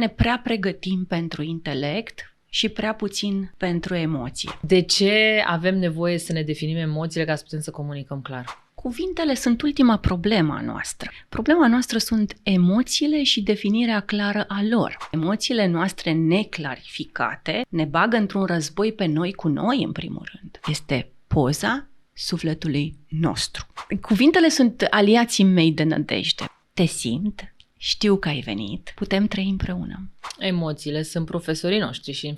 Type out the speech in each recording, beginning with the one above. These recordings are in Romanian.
Ne prea pregătim pentru intelect și prea puțin pentru emoție. De ce avem nevoie să ne definim emoțiile ca să putem să comunicăm clar? Cuvintele sunt ultima problemă a noastră. Problema noastră sunt emoțiile și definirea clară a lor. Emoțiile noastre neclarificate ne bagă într-un război pe noi cu noi, în primul rând. Este poza sufletului nostru. Cuvintele sunt aliații mei de nădejde. Te simt, știu că ai venit, putem trăi împreună. Emoțiile sunt profesorii noștri și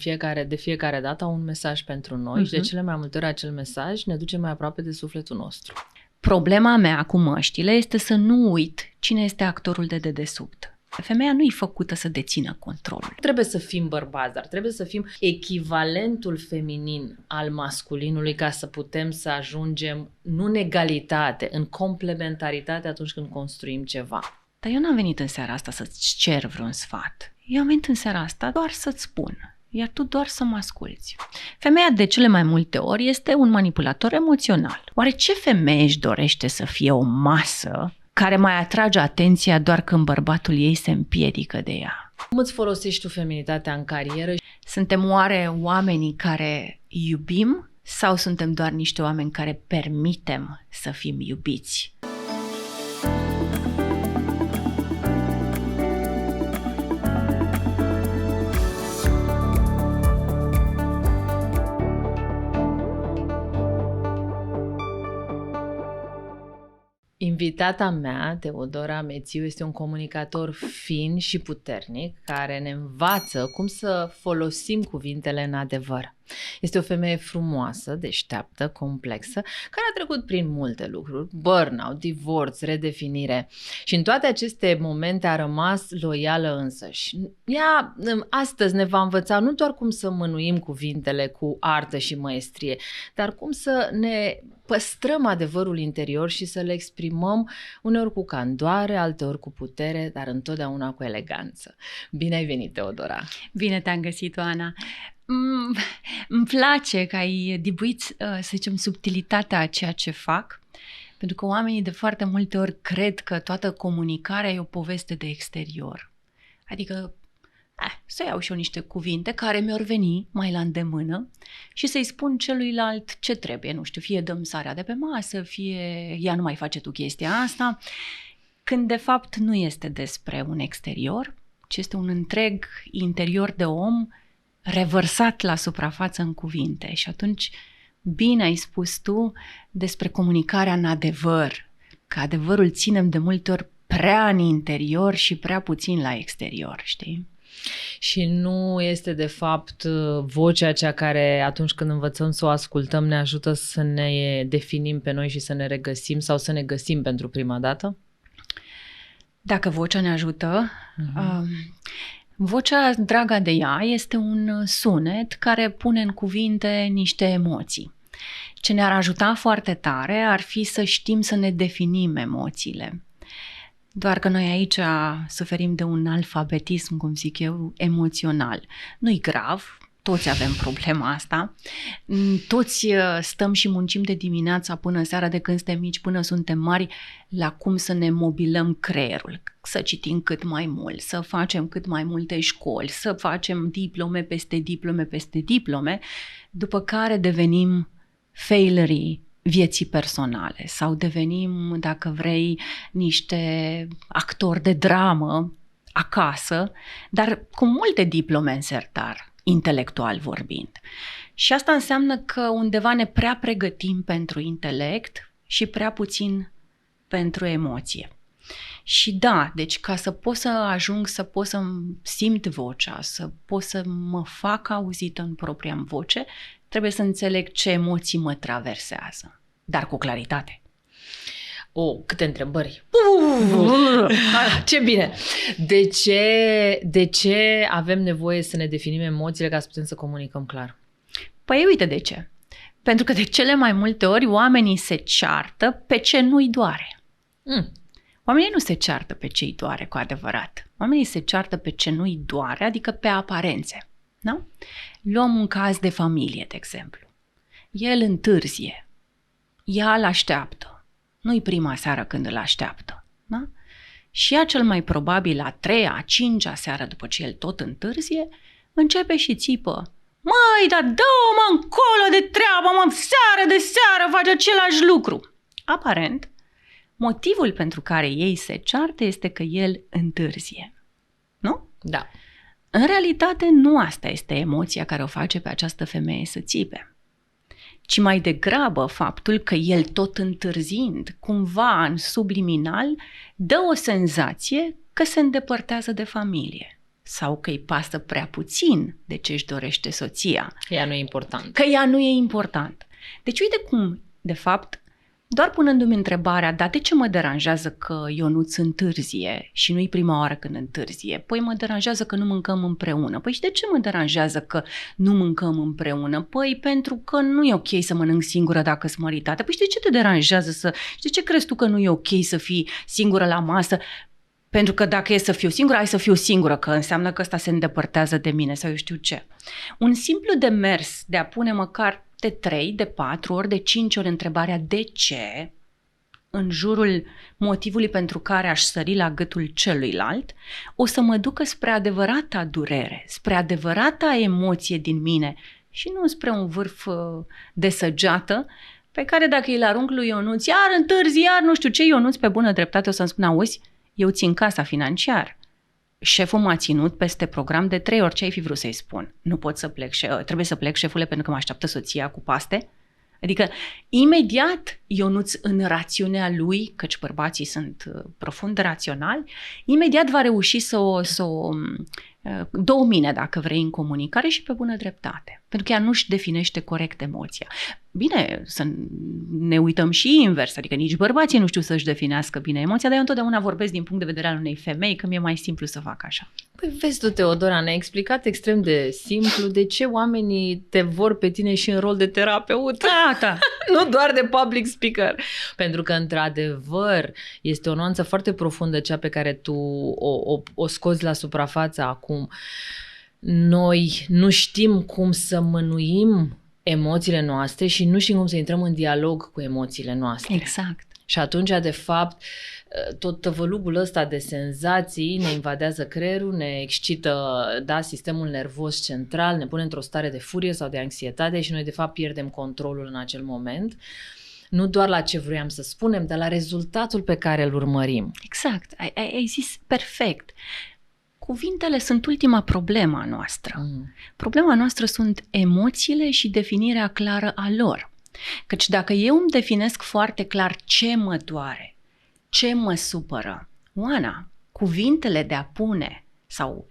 de fiecare dată au un mesaj pentru noi și de cele mai multe ori acel mesaj ne duce mai aproape de sufletul nostru. Problema mea cu măștile este să nu uit cine este actorul de dedesubt. Femeia nu e făcută să dețină controlul. Trebuie să fim bărbați, dar trebuie să fim echivalentul feminin al masculinului ca să putem să ajungem nu în egalitate, în complementaritate atunci când construim ceva. Dar eu n-am venit în seara asta să-ți cer vreun sfat. Eu am venit în seara asta doar să-ți spun, iar tu doar să mă asculți. Femeia de cele mai multe ori este un manipulator emoțional. Oare ce femeie își dorește să fie o masă care mai atrage atenția doar când bărbatul ei se împiedică de ea? Cum îți folosești tu feminitatea în carieră? Suntem oare oamenii care iubim sau suntem doar niște oameni care permitem să fim iubiți? Invitata mea, Teodora Mețiu, este un comunicator fin și puternic care ne învață cum să folosim cuvintele în adevăr. Este o femeie frumoasă, deșteaptă, complexă, care a trecut prin multe lucruri, burnout, divorț, redefinire și în toate aceste momente a rămas loială însăși. Ea astăzi ne va învăța nu doar cum să mânuim cuvintele cu artă și măestrie, dar cum să ne păstrăm adevărul interior și să le exprimăm uneori cu candoare, alteori cu putere, dar întotdeauna cu eleganță. Bine ai venit, Teodora! Bine te-am găsit, Oana! Îmi place că ai dibuit, să zicem, subtilitatea a ceea ce fac, pentru că oamenii de foarte multe ori cred că toată comunicarea e o poveste de exterior. Adică să iau și eu niște cuvinte care mi-or veni mai la îndemână și să-i spun celuilalt ce trebuie, nu știu, fie dăm sarea de pe masă, fie ea nu mai face tu chestia asta, când de fapt nu este despre un exterior, ci este un întreg interior de om revărsat la suprafață în cuvinte. Și atunci bine ai spus tu despre comunicarea în adevăr, că adevărul ținem de multe ori prea în interior și prea puțin la exterior, știi? Și nu este de fapt vocea cea care atunci când învățăm să o ascultăm ne ajută să ne definim pe noi și să ne regăsim sau să ne găsim pentru prima dată? Dacă vocea ne ajută, vocea, draga de ea, este un sunet care pune în cuvinte niște emoții. Ce ne-ar ajuta foarte tare ar fi să știm să ne definim emoțiile. Doar că noi aici suferim de un alfabetism, cum zic eu, emoțional. Nu-i grav, toți avem problema asta, toți stăm și muncim de dimineața până seara, de când suntem mici până suntem mari, la cum să ne mobilăm creierul, să citim cât mai mult, să facem cât mai multe școli, să facem diplome peste diplome peste diplome, după care devenim failerii vieții personale sau devenim, dacă vrei, niște actori de dramă acasă, dar cu multe diplome în sertar, intelectual vorbind. Și asta înseamnă că undeva ne prea pregătim pentru intelect și prea puțin pentru emoție. Și da, deci ca să pot să ajung, să pot să simt vocea, să pot să mă fac auzită în propria voce, trebuie să înțeleg ce emoții mă traversează, dar cu claritate. Câte întrebări! Ce bine! De ce avem nevoie să ne definim emoțiile ca să putem să comunicăm clar? Păi uite de ce. Pentru că de cele mai multe ori oamenii se ceartă pe ce nu-i doare. Oamenii nu se ceartă pe ce îi doare cu adevărat. Oamenii se ceartă pe ce nu-i doare, adică pe aparențe. Da? Luăm un caz de familie, de exemplu. El întârzie. Ea îl așteaptă. Nu-i prima seară când îl așteaptă. Da? și ea cel mai probabil a 3-a, a 5-a seară după ce el tot întârzie, începe și țipă. Măi, dar dă-mă încolo de treabă, mă, seară de seară faci același lucru. Aparent, motivul pentru care ei se ceartă este că el întârzie. Nu? Da. În realitate, nu asta este emoția care o face pe această femeie să țipe, ci mai degrabă faptul că el tot întârziind, cumva în subliminal, dă o senzație că se îndepărtează de familie sau că îi pasă prea puțin de ce își dorește soția. Ea nu e important. Că ea nu e important. Deci uite cum, de fapt, doar punându-mi întrebarea, dar de ce mă deranjează că Ionuț întârzie și nu-i prima oară când întârzie? Păi mă deranjează că nu mâncăm împreună. Păi și de ce mă deranjează că nu mâncăm împreună? Păi pentru că nu e ok să mănânc singură dacă sunt măritată. Păi și de ce te deranjează și de ce crezi tu că nu e ok să fii singură la masă? Pentru că dacă e să fiu singură, hai să fiu singură, că înseamnă că ăsta se îndepărtează de mine sau eu știu ce. Un simplu demers de a pune măcar de 3, de 4 ori, de 5 ori întrebarea de ce în jurul motivului pentru care aș sări la gâtul celuilalt, o să mă ducă spre adevărata durere, spre adevărata emoție din mine și nu spre un vârf de săgeată pe care dacă îl arunc lui Ionuț, iar întârzi, iar nu știu ce, Ionuț pe bună dreptate o să-mi spună, auzi, eu țin casa financiar. Șeful m-a ținut peste program de 3 ori, ce ai fi vrut să-i spun? Nu pot să plec, trebuie să plec, șefule, pentru că mă așteaptă soția cu paste? Adică, imediat, Ionuț în rațiunea lui, căci bărbații sunt profund raționali, imediat va reuși să o domine, dacă vrei, în comunicare și pe bună dreptate. Pentru că ea nu-și definește corect emoția. Bine, să ne uităm și invers, adică nici bărbații nu știu să-și definească bine emoția, dar eu întotdeauna vorbesc din punct de vedere al unei femei, că mi-e mai simplu să fac așa. Păi vezi tu, Teodora, ne-ai explicat extrem de simplu de ce oamenii te vor pe tine și în rol de terapeut. Da. Nu doar de public speaker. Pentru că, într-adevăr, este o nuanță foarte profundă cea pe care tu o scoți la suprafață acum. Noi nu știm cum să mânuim emoțiile noastre și nu știm cum să intrăm în dialog cu emoțiile noastre. Exact. Și atunci, de fapt, tot tăvălugul ăsta de senzații ne invadează creierul, ne excită, sistemul nervos central, ne pune într-o stare de furie sau de anxietate și noi, de fapt, pierdem controlul în acel moment. Nu doar la ce vroiam să spunem, dar la rezultatul pe care îl urmărim. Exact. Ai zis perfect. Cuvintele sunt ultima problemă a noastră. Problema noastră sunt emoțiile și definirea clară a lor. Căci dacă eu îmi definesc foarte clar ce mă doare, ce mă supără, Oana, cuvintele de a pune sau,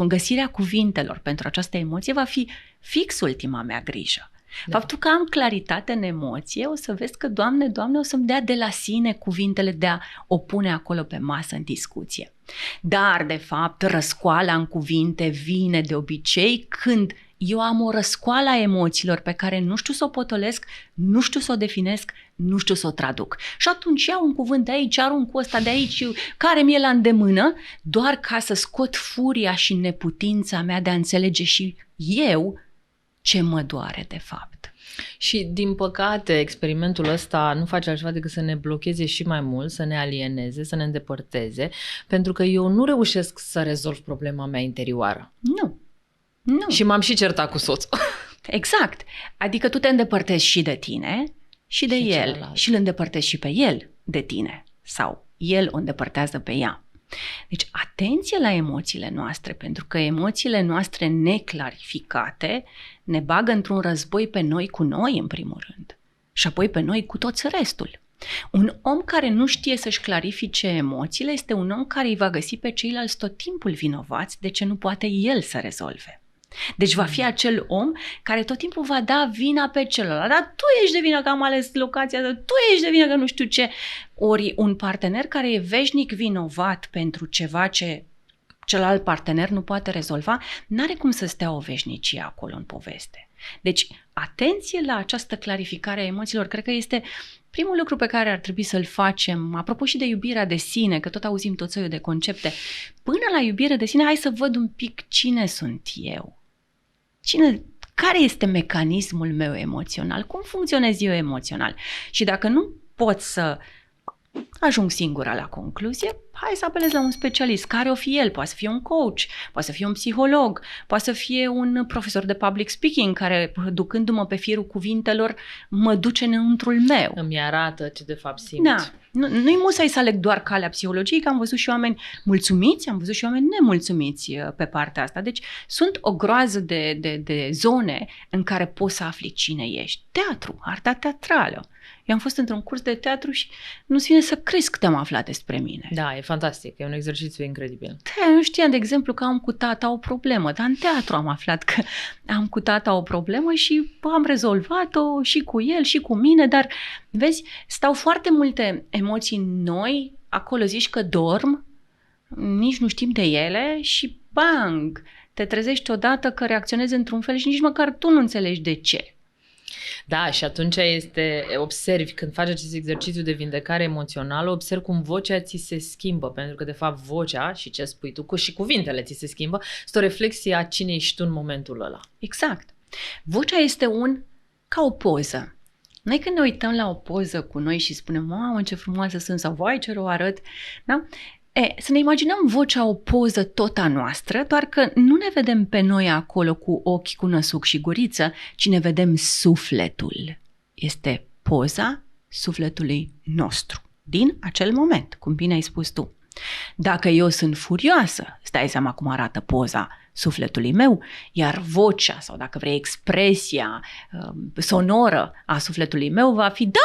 găsirea cuvintelor pentru această emoție va fi fix ultima mea grijă. Da. Faptul că am claritate în emoție, o să vezi că, Doamne, o să-mi dea de la sine cuvintele de a o pune acolo pe masă în discuție. Dar, de fapt, răscoala în cuvinte vine de obicei când eu am o răscoală a emoțiilor pe care nu știu să o potolesc, nu știu să o definesc, nu știu să o traduc. Și atunci iau un cuvânt de aici, arunc ăsta de aici, care mi-e la îndemână, doar ca să scot furia și neputința mea de a înțelege și eu ce mă doare de fapt. Și, din păcate, experimentul ăsta nu face altceva decât să ne blocheze și mai mult, să ne alieneze, să ne îndepărteze, pentru că eu nu reușesc să rezolv problema mea interioară. Nu. Și m-am și certat cu soțul. Exact. Adică tu te îndepărtezi și de tine și de el celălalt. Și îl îndepărtezi și pe el de tine sau el o îndepărtează pe ea. Deci atenție la emoțiile noastre, pentru că emoțiile noastre neclarificate ne bagă într-un război pe noi cu noi în primul rând și apoi pe noi cu toți restul. Un om care nu știe să-și clarifice emoțiile este un om care îi va găsi pe ceilalți tot timpul vinovați de ce nu poate el să rezolve. Deci va fi acel om care tot timpul va da vina pe celălalt. Dar tu ești de vină că am ales locația, dar tu ești de vină că nu știu ce. Ori un partener care e veșnic vinovat pentru ceva ce celălalt partener nu poate rezolva, n-are cum să stea o veșnicie acolo în poveste. Deci, atenție la această clarificare a emoțiilor. Cred că este primul lucru pe care ar trebui să-l facem, apropo și de iubirea de sine, că tot auzim tot soiul de concepte. Până la iubire de sine, hai să văd un pic cine sunt eu. Care este mecanismul meu emoțional? Cum funcționez eu emoțional? Și dacă nu pot să ajung singură la concluzie, hai să apelez la un specialist. Care o fi el? Poate să fie un coach, poate să fie un psiholog, poate să fie un profesor de public speaking care, ducându-mă pe firul cuvintelor, mă duce înăuntrul meu. Îmi arată ce de fapt simt. Da. Nu-i musai să aleg doar calea psihologiei, că am văzut și oameni mulțumiți, am văzut și oameni nemulțumiți pe partea asta. Deci sunt o groază de zone în care poți să afli cine ești. Teatru, arta teatrală. Eu am fost într-un curs de teatru și nu-ți vine să crezi cât am aflat despre mine. Da, e fantastic, e un exercițiu incredibil. Nu știam, de exemplu, că am cu tata o problemă, dar în teatru am aflat că am cu tata o problemă și am rezolvat-o și cu el și cu mine, dar, vezi, stau foarte multe emoții noi, acolo zici că dorm, nici nu știm de ele și bang, te trezești odată că reacționezi într-un fel și nici măcar tu nu înțelegi de ce. Da, și atunci observi, când faci acest exercițiu de vindecare emoțională, observi cum vocea ți se schimbă, pentru că de fapt vocea și ce spui tu și cuvintele ți se schimbă, este o reflexie a cine ești tu în momentul ăla. Exact. Vocea este ca o poză. Noi când ne uităm la o poză cu noi și spunem, mamă, ce frumoasă sunt, sau vai, ce rău arăt, da? Să ne imaginăm vocea o poză tot a noastră, doar că nu ne vedem pe noi acolo cu ochi, cu năsuc și guriță, ci ne vedem sufletul. Este poza sufletului nostru, din acel moment, cum bine ai spus tu. Dacă eu sunt furioasă, îți dai seama cum arată poza sufletului meu, iar vocea, sau dacă vrei expresia sonoră a sufletului meu va fi, da,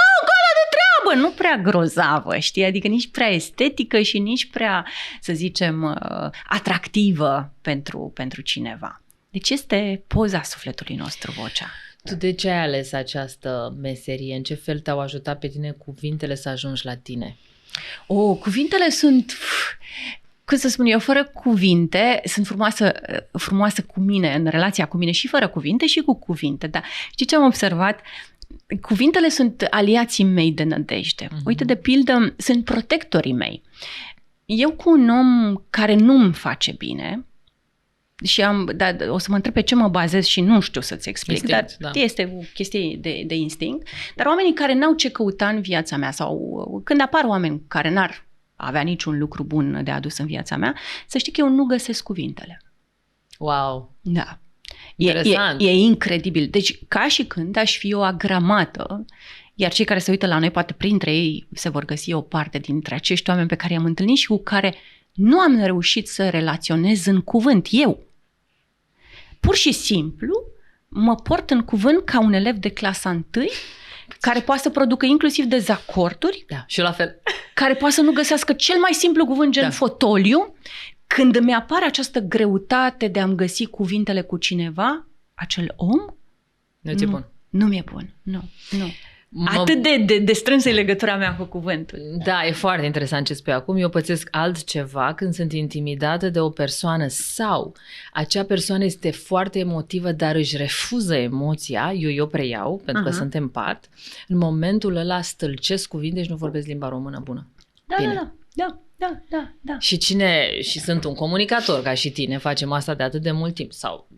nu prea grozavă, știi? Adică nici prea estetică și nici prea, să zicem, atractivă pentru cineva. Deci este poza sufletului nostru, vocea. Tu de ce ai ales această meserie? În ce fel te-au ajutat pe tine cuvintele să ajungi la tine? Cuvintele sunt... Cum să spun eu, fără cuvinte, sunt frumoasă cu mine, în relația cu mine și fără cuvinte și cu cuvinte. Dar știi ce am observat? Cuvintele sunt aliații mei de nădejde. Uite, de pildă, sunt protectorii mei. Eu cu un om care nu-mi face bine și o să mă întreb pe ce mă bazez și nu știu să-ți explic, instinct, dar este o chestie de instinct, dar oamenii care n-au ce căuta în viața mea sau când apar oameni care n-ar avea niciun lucru bun de adus în viața mea, să știi că eu nu găsesc cuvintele. Wow! Da. Interesant. E incredibil. Deci, ca și când aș fi o agramată, iar cei care se uită la noi, poate printre ei se vor găsi o parte dintre acești oameni pe care i-am întâlnit și cu care nu am reușit să relaționez în cuvânt eu. Pur și simplu mă port în cuvânt ca un elev de clasa 1 care poate să producă inclusiv dezacorduri. Da, și la fel. Care poate să nu găsească cel mai simplu cuvânt gen fotoliu. Când îmi apare această greutate de a-mi găsi cuvintele cu cineva, acel om, nu mi-e bun. Nu. Atât de strânsă e legătura mea cu cuvântul. Da, e foarte interesant ce spui acum. Eu pățesc altceva când sunt intimidată de o persoană sau acea persoană este foarte emotivă, dar își refuză emoția, eu preiau, pentru că sunt empat. În momentul ăla stâlcesc cuvinte și nu vorbesc limba română bună. Da. Și sunt un comunicator ca și tine, facem asta de atât de mult timp sau,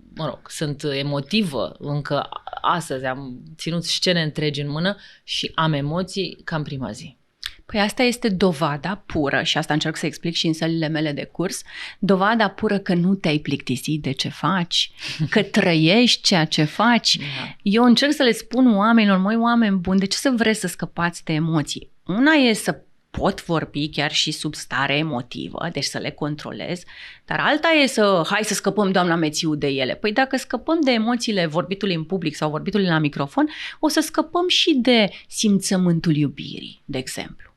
sunt emotivă, încă astăzi am ținut scene întregi în mână și am emoții ca în prima zi. Păi asta este dovada pură și asta încerc să explic și în sălile mele de curs, dovada pură că nu te-ai plictisit de ce faci, că trăiești ceea ce faci. Eu încerc să le spun oamenilor, măi oameni buni, de ce să vreți să scăpați de emoții? Una e să pot vorbi chiar și sub stare emotivă, deci să le controlez, dar alta e hai să scăpăm, doamna Mețiu, de ele. Păi dacă scăpăm de emoțiile vorbitului în public sau vorbitului la microfon, o să scăpăm și de simțământul iubirii, de exemplu.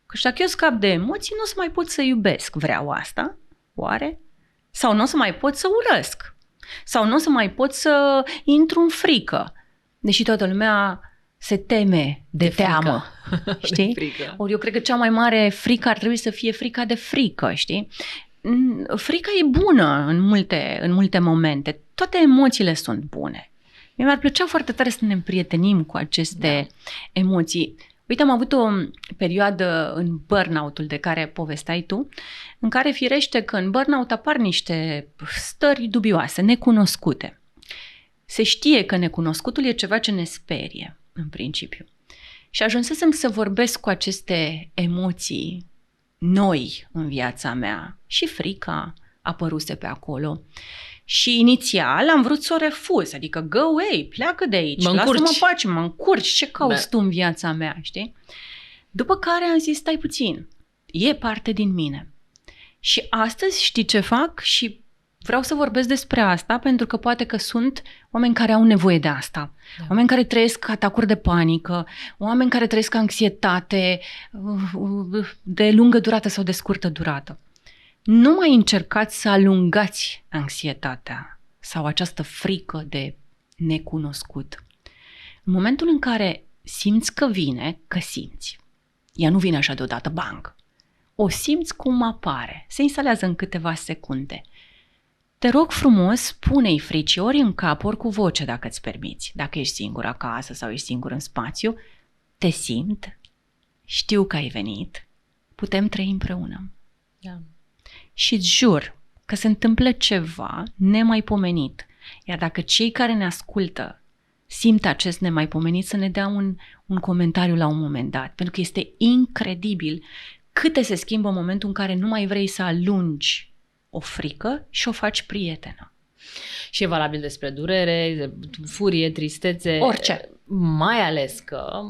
Că dacă eu scap de emoții, nu o să mai pot să iubesc. Vreau asta? Oare? Sau nu o să mai pot să urăsc? Sau nu o să mai pot să intru în frică? Deși toată lumea se teme de teamă, știi? Ori eu cred că cea mai mare frică ar trebui să fie frica de frică, știi? Frica e bună în multe momente. Toate emoțiile sunt bune. Mi-ar plăcea foarte tare să ne împrietenim cu aceste emoții. Uite, am avut o perioadă în burnout-ul de care povesteai tu, în care firește că în burnout apar niște stări dubioase, necunoscute. Se știe că necunoscutul e ceva ce ne sperie, în principiu. Și ajunsesem să vorbesc cu aceste emoții noi în viața mea și frica apăruse pe acolo. Și inițial am vrut să o refuz, adică go away, pleacă de aici, lasă-mă pace, mă încurci, ce cauți tu în viața mea, știi? După care am zis, stai puțin, e parte din mine. Și astăzi știi ce fac și vreau să vorbesc despre asta pentru că poate că sunt oameni care au nevoie de asta. Da. Oameni care trăiesc atacuri de panică, oameni care trăiesc anxietate de lungă durată sau de scurtă durată. Nu mai încercați să alungați anxietatea sau această frică de necunoscut. În momentul în care simți că vine, că simți. Ea nu vine așa deodată, bang. O simți cum apare, se instalează în câteva secunde. Te rog frumos, pune-i fricii ori în cap, ori cu voce dacă îți permiți. Dacă ești singur acasă sau ești singur în spațiu, te simt, știu că ai venit, putem trăi împreună. Da. Și îți jur că se întâmplă ceva nemaipomenit. Iar dacă cei care ne ascultă simt acest nemaipomenit, să ne dea un comentariu la un moment dat. Pentru că este incredibil câte se schimbă în momentul în care nu mai vrei să alungi o frică și o faci prietenă. Și e valabil despre durere, furie, tristețe. Orice. Mai ales că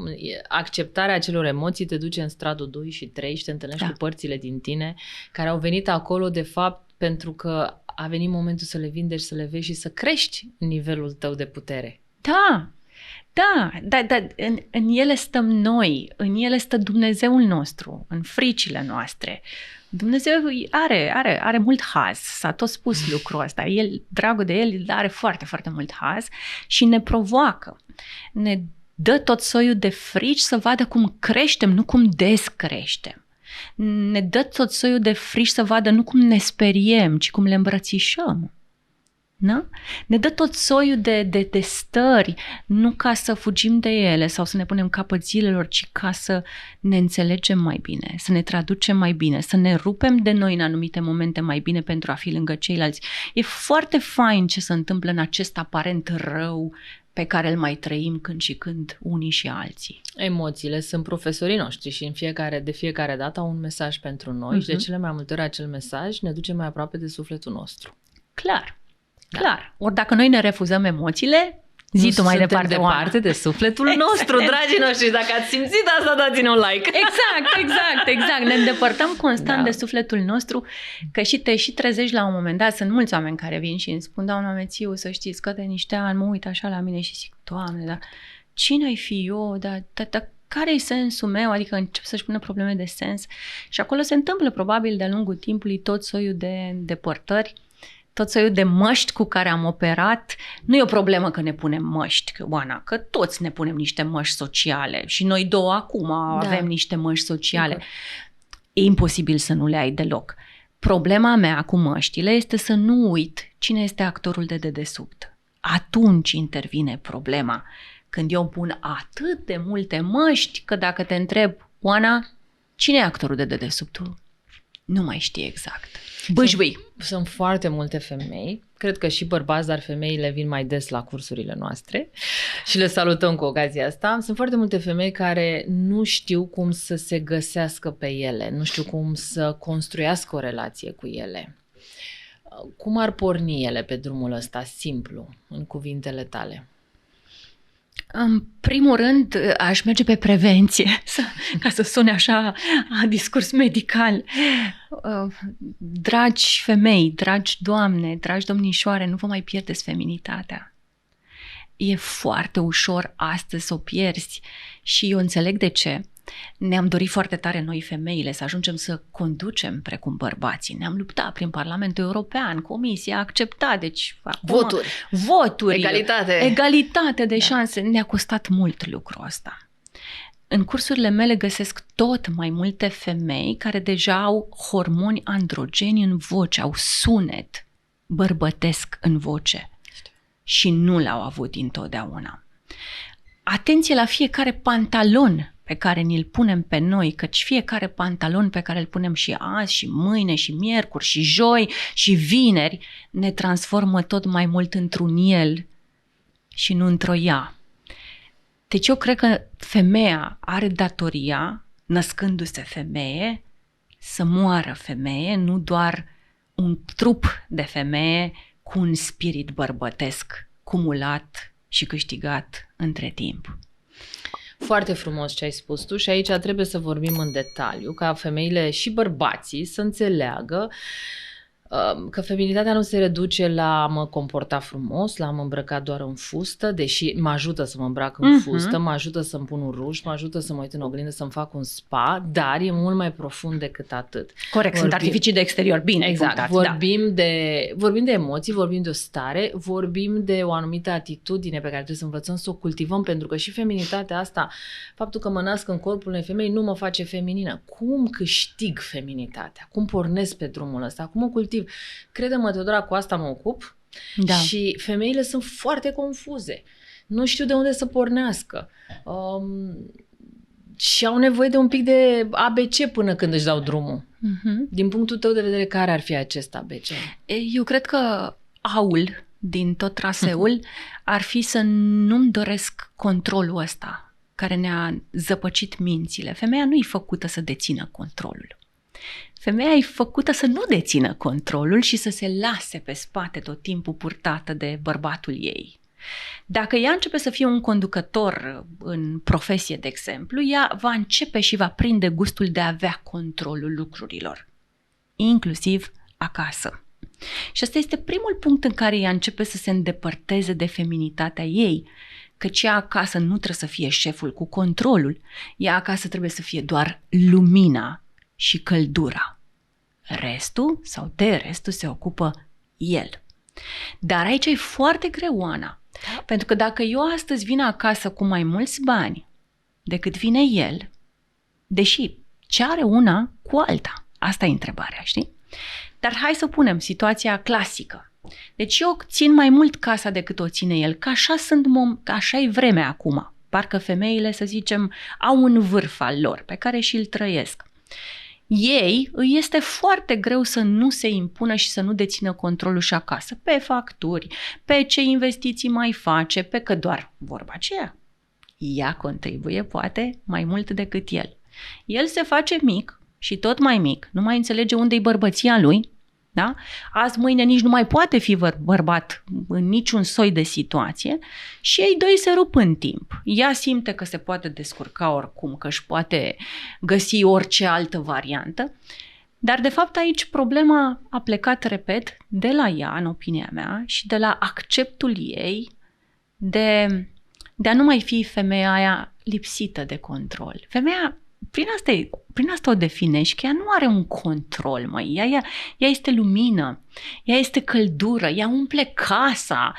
acceptarea acelor emoții te duce în stradul 2 și 3 și te întâlnești cu părțile din tine care au venit acolo de fapt pentru că a venit momentul să le vindești, să le vezi și să crești nivelul tău de putere. Da, în ele stăm noi, în ele stă Dumnezeul nostru, în fricile noastre. Dumnezeu are mult haz, s-a tot spus lucrul ăsta. El, dragul de el, are foarte, foarte mult haz și ne provoacă. Ne dă tot soiul de frici să vadă cum creștem, nu cum descreștem. Ne dă tot soiul de frici să vadă nu cum ne speriem, ci cum le îmbrățișăm. Da? Ne dă tot soiul de stări, nu ca să fugim de ele sau să ne punem capăt zilelor, ci ca să ne înțelegem mai bine, să ne traducem mai bine, să ne rupem de noi în anumite momente mai bine pentru a fi lângă ceilalți. E foarte fain ce se întâmplă în acest aparent rău pe care îl mai trăim când și când unii și alții. Emoțiile sunt profesorii noștri și de fiecare dată au un mesaj pentru noi și de cele mai multe ori acel mesaj ne duce mai aproape de sufletul nostru. Clar. Ori dacă noi ne refuzăm emoțiile, zi tu mai departe, departe de sufletul nostru, dragii noștri. Dacă ați simțit asta, dați-ne un like. Exact. Ne îndepărtăm constant de sufletul nostru, că și te trezești la un moment dat. Sunt mulți oameni care vin și îmi spun, doamna Mețiu, să știți că de niște ani mă uit așa la mine și zic, Doamne, dar cine-ai fi eu? Dar care e sensul meu? Adică încep să-și pună probleme de sens. Și acolo se întâmplă probabil de-a lungul timpului tot soiul de depărtări, tot soiul de măști cu care am operat. Nu e o problemă că ne punem măști, Oana, că toți ne punem niște măști sociale și noi două acum avem niște măști sociale. E imposibil să nu le ai deloc. Problema mea cu măștile este să nu uit cine este actorul de dedesubt. Atunci intervine problema. Când eu pun atât de multe măști, că dacă te întreb, Oana, cine e actorul de dedesubt? Nu mai știi exact. Bâșbâi. Sunt foarte multe femei, cred că și bărbați, dar femeile vin mai des la cursurile noastre și le salutăm cu ocazia asta. Sunt foarte multe femei care nu știu cum să se găsească pe ele, nu știu cum să construiască o relație cu ele. Cum ar porni ele pe drumul ăsta simplu, în cuvintele tale? În primul rând, aș merge pe prevenție, ca să sune așa discurs medical. Dragi femei, dragi doamne, dragi domnișoare, nu vă mai pierdeți feminitatea. E foarte ușor astăzi să o pierzi și eu înțeleg de ce. Ne-am dorit foarte tare noi femeile să ajungem să conducem precum bărbații. Ne-am luptat prin Parlamentul European, Comisia a acceptat, deci acum, voturi, egalitate de șanse. Ne-a costat mult lucrul ăsta. În cursurile mele găsesc tot mai multe femei care deja au hormoni androgeni în voce, au sunet bărbătesc în voce și nu l-au avut întotdeauna. Atenție la fiecare pantalon pe care ni-l punem pe noi, căci fiecare pantalon pe care îl punem și azi, și mâine, și miercuri, și joi, și vineri, ne transformă tot mai mult într-un el și nu într-o ea. Deci eu cred că femeia are datoria, născându-se femeie, să moară femeie, nu doar un trup de femeie cu un spirit bărbătesc cumulat și câștigat între timp. Foarte frumos ce ai spus tu și aici trebuie să vorbim în detaliu, ca femeile și bărbații să înțeleagă că feminitatea nu se reduce la a mă comporta frumos, la a mă îmbrăca doar în fustă, deși mă ajută să mă îmbrac în fustă, mă ajută să-mi pun un ruj, mă ajută să mă uit în oglindă, să-mi fac un spa, dar e mult mai profund decât atât. Corect, sunt artificii de exterior, bine. Exact, punctați, vorbim de emoții, vorbim de o stare, vorbim de o anumită atitudine pe care trebuie să învățăm să o cultivăm, pentru că și feminitatea asta, faptul că mă nasc în corpul unei femei nu mă face feminină. Cum câștig feminitatea? Cum pornesc pe drumul ăsta? Cum o cultiv? Crede-mă, Teodora, cu asta mă ocup și femeile sunt foarte confuze. Nu știu de unde să pornească. Și au nevoie de un pic de ABC până când își dau drumul. Din punctul tău de vedere, care ar fi acest ABC? Eu cred că aul din tot traseul ar fi să nu-mi doresc controlul ăsta care ne-a zăpăcit mințile. Femeia nu e făcută să dețină controlul. Femeia e făcută să nu dețină controlul și să se lase pe spate tot timpul purtată de bărbatul ei. Dacă ea începe să fie un conducător în profesie, de exemplu, ea va începe și va prinde gustul de a avea controlul lucrurilor, inclusiv acasă. Și asta este primul punct în care ea începe să se îndepărteze de feminitatea ei, căci ea acasă nu trebuie să fie șeful cu controlul, ea acasă trebuie să fie doar lumina și căldura. Restul sau de restul se ocupă el. Dar aici e foarte greu, Ana, pentru că dacă eu astăzi vin acasă cu mai mulți bani decât vine el, deși ce are una cu alta? Asta e întrebarea, știi? Dar hai să punem situația clasică. Deci eu țin mai mult casa decât o ține el, că așa e vremea acum. Parcă femeile, să zicem, au un vârf al lor pe care și îl trăiesc. Ei îi este foarte greu să nu se impună și să nu dețină controlul și acasă, pe facturi, pe ce investiții mai face, pe că doar vorba aceea. Ea contribuie poate mai mult decât el. El se face mic și tot mai mic, nu mai înțelege unde-i bărbăția lui, da? Azi, mâine nici nu mai poate fi bărbat în niciun soi de situație și ei doi se rup în timp. Ea simte că se poate descurca oricum, că își poate găsi orice altă variantă, dar de fapt aici problema a plecat, repet, de la ea, în opinia mea, și de la acceptul ei de a nu mai fi femeia aia lipsită de control. Femeia, prin asta o definești, că ea nu are un control, măi. Ea este lumină, ea este căldură, ea umple casa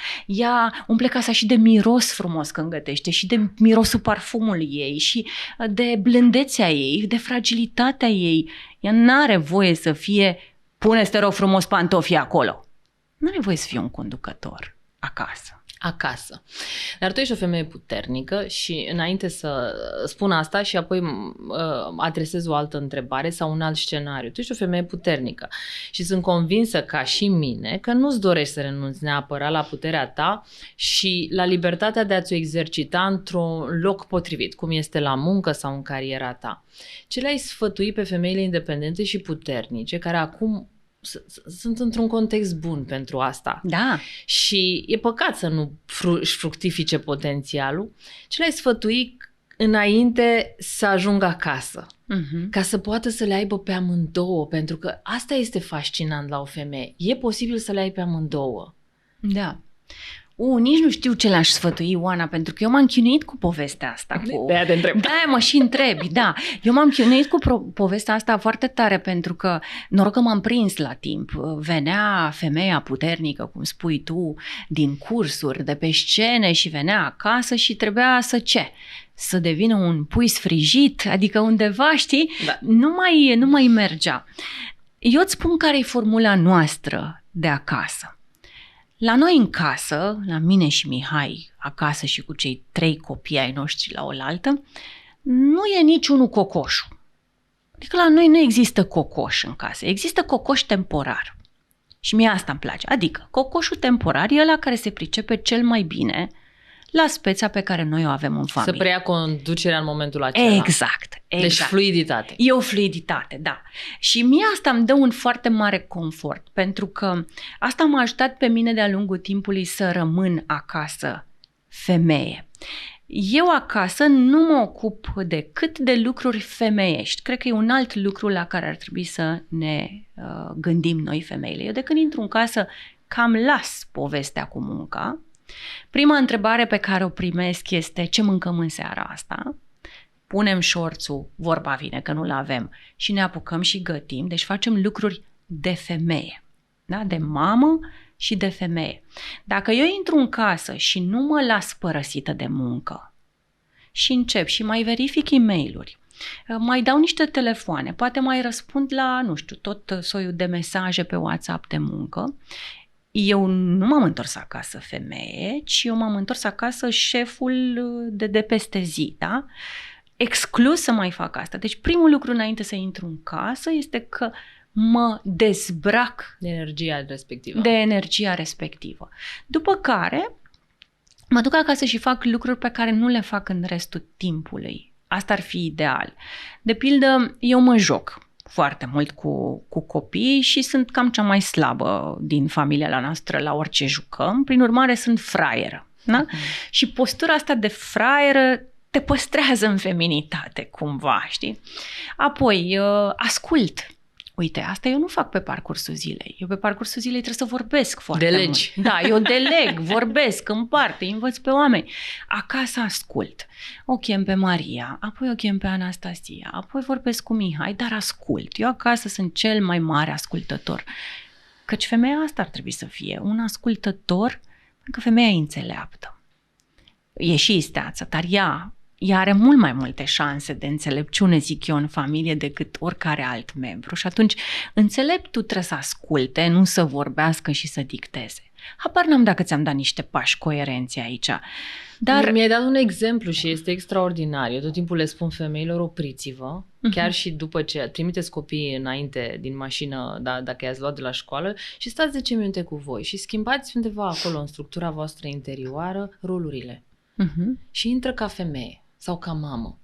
și de miros frumos când gătește, și de mirosul parfumului ei, și de blândețea ei, de fragilitatea ei. Ea n-are voie să fie, pune-ți, te rog frumos, pantofii acolo. Nu are voie să fie un conducător acasă. Dar tu ești o femeie puternică și înainte să spun asta și apoi adresez o altă întrebare sau un alt scenariu. Tu ești o femeie puternică și sunt convinsă, ca și mine, că nu-ți dorești să renunți neapărat la puterea ta și la libertatea de a-ți o exercita într-un loc potrivit, cum este la muncă sau în cariera ta. Ce le-ai sfătui pe femeile independente și puternice care acum sunt într-un context bun pentru asta. Da. Și e păcat să nu își fructifice potențialul. Ce le-ai sfătui înainte să ajungă acasă? Ca să poată să le aibă pe amândouă, pentru că asta este fascinant la o femeie. E posibil să le ai pe amândouă. Da. Nici nu știu ce le-aș sfătui, Oana, pentru că eu m-am chinuit cu povestea asta. De-aia te întreb. Da, mă și întrebi, da. Eu m-am chinuit cu povestea asta foarte tare, pentru că noroc că m-am prins la timp. Venea femeia puternică, cum spui tu, din cursuri, de pe scene și venea acasă și trebuia să devină un pui sfrijit, adică undeva, știi, da. Nu mai mergea. Eu îți spun care e formula noastră de acasă. La noi în casă, la mine și Mihai acasă și cu cei 3 copii ai noștri la oaltă, nu e niciunul cocoșul. Adică la noi nu există cocoș în casă, există cocoș temporar. Și mie asta îmi place. Adică cocoșul temporar e ăla care se pricepe cel mai bine la speța pe care noi o avem în familie. Să preia conducerea în momentul acela. Exact. Deci fluiditate. E o fluiditate, da. Și mie asta îmi dă un foarte mare confort, pentru că asta m-a ajutat pe mine de-a lungul timpului să rămân acasă femeie. Eu acasă nu mă ocup decât de lucruri femeiești. Cred că e un alt lucru la care ar trebui să ne gândim noi femeile. Eu de când intru în casă cam las povestea cu munca. Prima întrebare pe care o primesc este: ce mâncăm în seara asta? Punem șorțul, vorba vine că nu-l avem, și ne apucăm și gătim. Deci facem lucruri de femeie, da? De mamă și de femeie. Dacă eu intru în casă și nu mă las părăsită de muncă și încep și mai verific e-mail-uri, mai dau niște telefoane, poate mai răspund la, nu știu, tot soiul de mesaje pe WhatsApp de muncă, eu nu m-am întors acasă femeie, ci eu m-am întors acasă șeful de peste zi, da? Exclus să mai fac asta. Deci primul lucru înainte să intru în casă este că mă dezbrac de energia respectivă. După care mă duc acasă și fac lucruri pe care nu le fac în restul timpului. Asta ar fi ideal. De pildă, eu mă joc foarte mult cu copiii și sunt cam cea mai slabă din familia noastră la orice jucăm. Prin urmare, sunt fraieră. Da? Și postura asta de fraieră te păstrează în feminitate, cumva, știi? Apoi, ascult. Uite, asta eu nu fac pe parcursul zilei. Eu pe parcursul zilei trebuie să vorbesc foarte Delegi. mult. Da, eu deleg, vorbesc, împart, îi învăț pe oameni. Acasă ascult. O chem pe Maria, apoi o chem pe Anastasia, apoi vorbesc cu Mihai, dar ascult. Eu acasă sunt cel mai mare ascultător. Căci femeia asta ar trebui să fie, un ascultător, pentru că femeia e înțeleaptă. E și isteață, dar ea are mult mai multe șanse de înțelepciune, zic eu, în familie decât oricare alt membru. Și atunci, înțeleptul trebuie să asculte, nu să vorbească și să dicteze. Habar n-am dacă ți-am dat niște pași coerenți aici. Dar mi-ai dat un exemplu și este extraordinar. Eu tot timpul le spun femeilor: opriți-vă, chiar și după ce trimiteți copiii înainte din mașină, dacă i-ați luat de la școală, și stați 10 minute cu voi și schimbați undeva acolo în structura voastră interioară rolurile. Și intră ca femeie sau ca mamă.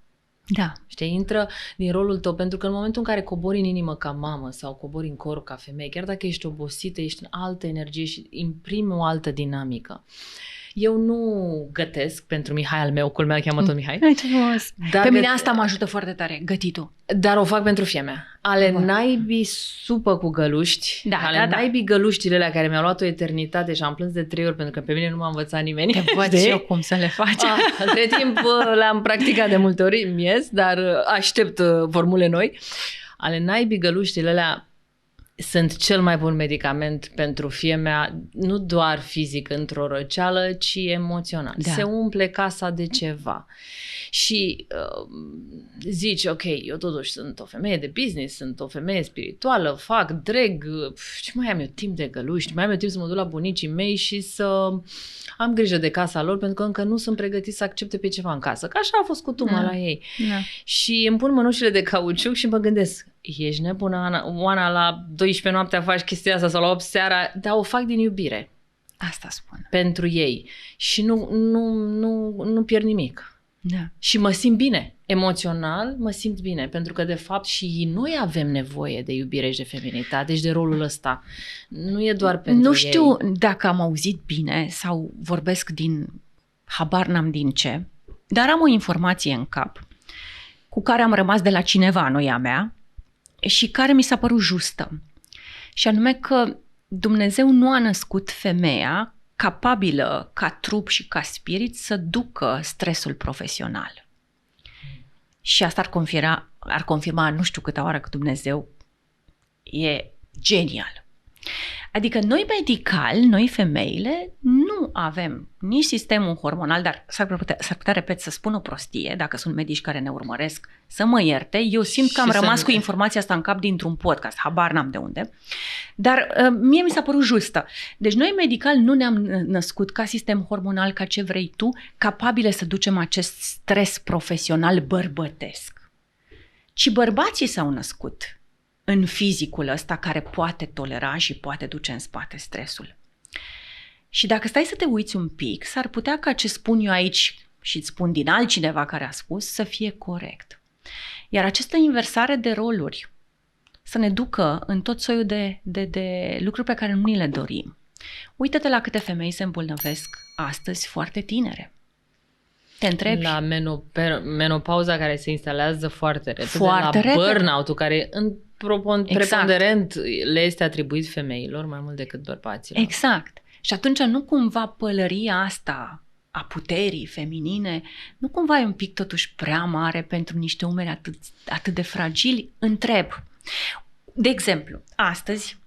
Da. Știi, intră din rolul tău, pentru că în momentul în care cobori în inimă ca mamă sau cobori în corp ca femeie, chiar dacă ești obosită, ești în altă energie și imprimi o altă dinamică. Eu nu gătesc pentru Mihai al meu, culmea, îl cheamă tot Mihai. Pe mine asta mă ajută foarte tare, gătitul. Dar o fac pentru fia mea. Ale naibii supă cu găluști, naibii găluștile alea care mi-au luat o eternitate și am plâns de 3 ori pentru că pe mine nu m-a învățat nimeni. Te văd și eu cum să le faci. Între timp le-am practicat de multe ori, mi-ies, dar aștept formule noi. Ale naibii găluștile alea sunt cel mai bun medicament pentru fia mea, nu doar fizic într-o răceală, ci emoțional. Da. Se umple casa de ceva. Și zici, ok, eu totuși sunt o femeie de business, sunt o femeie spirituală, fac drag, ce mai am eu timp de găluști, mai am eu timp să mă duc la bunicii mei și să am grijă de casa lor, pentru că încă nu sunt pregătiți să accepte pe ceva în casă. Că așa a fost cutuma la ei. Da. Și îmi pun mănușile de cauciuc și mă gândesc: ești nebună, Oana, la 12 noaptea faci chestia asta sau la 8 seara, dar o fac din iubire. Asta spun. Pentru ei. Și nu pierd nimic. Da. Și mă simt bine. Emoțional mă simt bine, pentru că de fapt și noi avem nevoie de iubire și de feminitate și de rolul ăsta. Nu e doar pentru ei. Nu știu dacă am auzit bine sau vorbesc din habar n-am din ce, dar am o informație în cap cu care am rămas de la cineva, nu e a mea, și care mi s-a părut justă. Și anume că Dumnezeu nu a născut femeia capabilă ca trup și ca spirit să ducă stresul profesional. Și asta ar confirma nu știu câte oară că Dumnezeu e genial. Adică noi medical, noi femeile, nu avem nici sistemul hormonal, dar s-ar putea repet, să spun o prostie, dacă sunt medici care ne urmăresc, să mă ierte. Eu simt că am rămas cu informația asta în cap dintr-un podcast, habar n-am de unde. Dar mie mi s-a părut justă. Deci noi medical nu ne-am născut ca sistem hormonal, ca ce vrei tu, capabile să ducem acest stres profesional bărbătesc. Ci bărbații s-au născut în fizicul ăsta care poate tolera și poate duce în spate stresul. Și dacă stai să te uiți un pic, s-ar putea ca ce spun eu aici și îți spun din altcineva care a spus să fie corect. Iar această inversare de roluri să ne ducă în tot soiul de lucruri pe care nu ni le dorim. Uită-te la câte femei se îmbolnăvesc astăzi foarte tinere. Te întrebi? La menopauza care se instalează foarte repede, Foarte la repede. burnout-ul care preponderent le este atribuit femeilor mai mult decât bărbaților. Exact. Și atunci nu cumva pălăria asta a puterii feminine, nu cumva e un pic totuși prea mare pentru niște umeri atât de fragili? Întreb. De exemplu, astăzi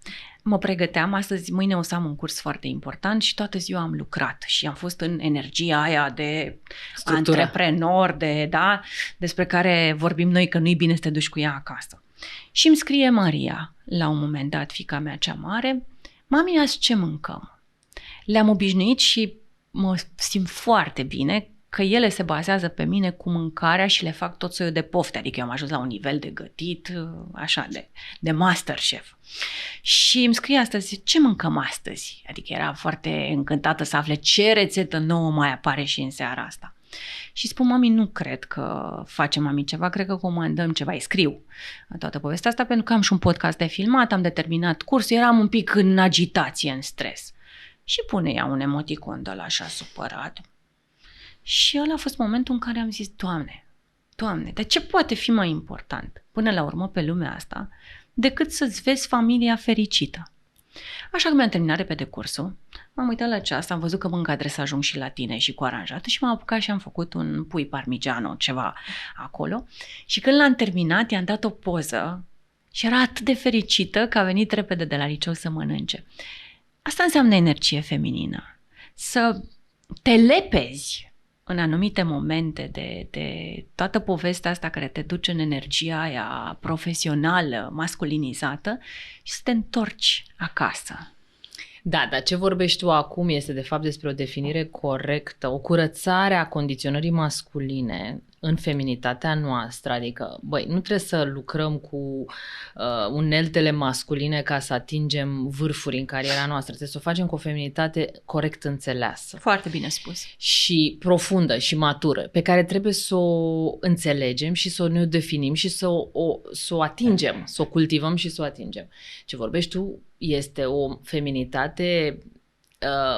mă pregăteam, mâine o să am un curs foarte important și toată ziua am lucrat și am fost în energia aia de Structura. antreprenor, despre care vorbim noi că nu-i bine să te duci cu ea acasă. Și îmi scrie Maria, la un moment dat, fiica mea cea mare, mami, azi ce mâncăm? Le-am obișnuit și mă simt foarte bine că ele se bazează pe mine cu mâncarea și le fac tot soiul de pofte, adică eu am ajuns la un nivel de gătit, așa, de masterchef. Și îmi scrie astăzi, ce mâncăm astăzi? Adică era foarte încântată să afle ce rețetă nouă mai apare și în seara asta. Și spun, mami, nu cred că facem mami ceva, cred că comandăm ceva, îi scriu toată povestea asta, pentru că am și un podcast de filmat, am determinat cursul, eram un pic în agitație, în stres. Și pune ea un emoticon de ăla așa supărat. Și ăla a fost momentul în care am zis, Doamne, dar ce poate fi mai important până la urmă pe lumea asta decât să-ți vezi familia fericită? Așa că mi-am terminat repede cursul, m-am uitat la ceas, am văzut că mă încadrez să ajung și la tine și cu aranjată și m-am apucat și am făcut un pui parmigiano, ceva acolo. Și când l-am terminat, i-am dat o poză și era atât de fericită că a venit repede de la liceu să mănânce. Asta înseamnă energie feminină. Să te lepezi în anumite momente de toată povestea asta care te duce în energia aia profesională, masculinizată și să te întorci acasă. Da, dar ce vorbești tu acum este de fapt despre o definire corectă, o curățare a condiționării masculine în feminitatea noastră, adică, băi, nu trebuie să lucrăm cu uneltele masculine ca să atingem vârfuri în cariera noastră, trebuie să o facem cu o feminitate corect înțeleasă. Foarte bine spus. Și profundă și matură, pe care trebuie să o înțelegem și să o ne definim și să o atingem, să o cultivăm și să o atingem. Ce vorbești tu este o feminitate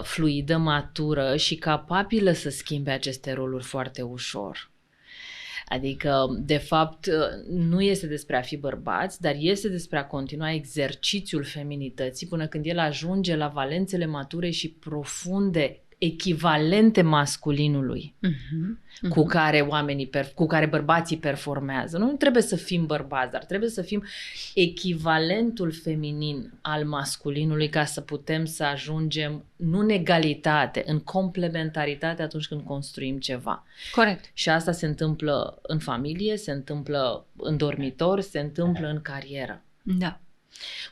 fluidă, matură și capabilă să schimbe aceste roluri foarte ușor. Adică, de fapt, nu este despre a fi bărbați, dar este despre a continua exercițiul feminității până când el ajunge la valențele mature și profunde, echivalente masculinului, cu care bărbații performează. Nu trebuie să fim bărbați, dar trebuie să fim echivalentul feminin al masculinului ca să putem să ajungem nu în egalitate, în complementaritate atunci când construim ceva. Corect. Și asta se întâmplă în familie, se întâmplă în dormitor, se întâmplă în carieră. Da.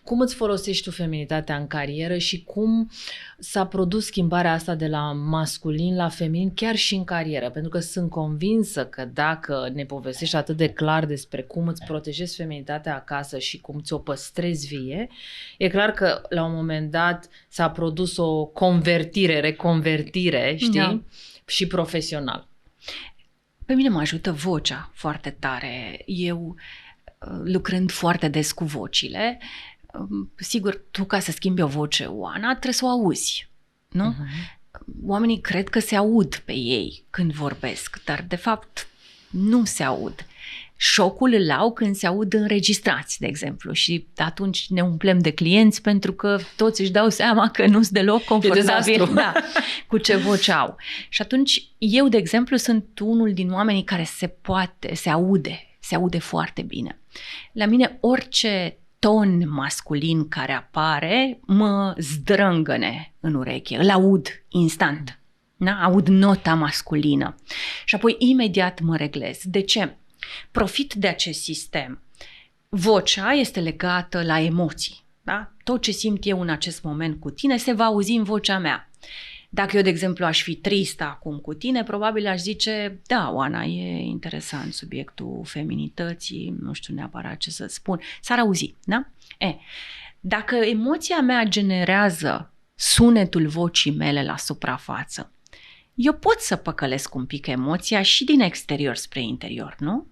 Cum îți folosești tu feminitatea în carieră și cum s-a produs schimbarea asta de la masculin la feminin chiar și în carieră? Pentru că sunt convinsă că dacă ne povestești atât de clar despre cum îți protejezi feminitatea acasă și cum ți-o păstrezi vie, e clar că la un moment dat s-a produs o reconvertire, știi? Da. Și profesional. Pe mine mă ajută vocea foarte tare. Eu, lucrând foarte des cu vocile, sigur, tu ca să schimbi o voce, Oana, trebuie să o auzi, nu? Oamenii cred că se aud pe ei când vorbesc, dar de fapt nu se aud. Șocul îl au când se aud înregistrați, de exemplu, și atunci ne umplem de clienți pentru că toți își dau seama că nu sunt deloc confortabili cu ce voce au. Și atunci eu, de exemplu, sunt unul din oamenii care se aude foarte bine. La mine orice ton masculin care apare mă zdrângăne în ureche, îl aud instant, da? Aud nota masculină și apoi imediat mă reglez. De ce? Profit de acest sistem. Vocea este legată la emoții, da? Tot ce simt eu în acest moment cu tine se va auzi în vocea mea. Dacă eu, de exemplu, aș fi tristă acum cu tine, probabil aș zice, da, Oana, e interesant subiectul feminității, nu știu neapărat ce să spun, s-ar auzi, da? Dacă emoția mea generează sunetul vocii mele la suprafață, eu pot să păcălesc un pic emoția și din exterior spre interior, nu?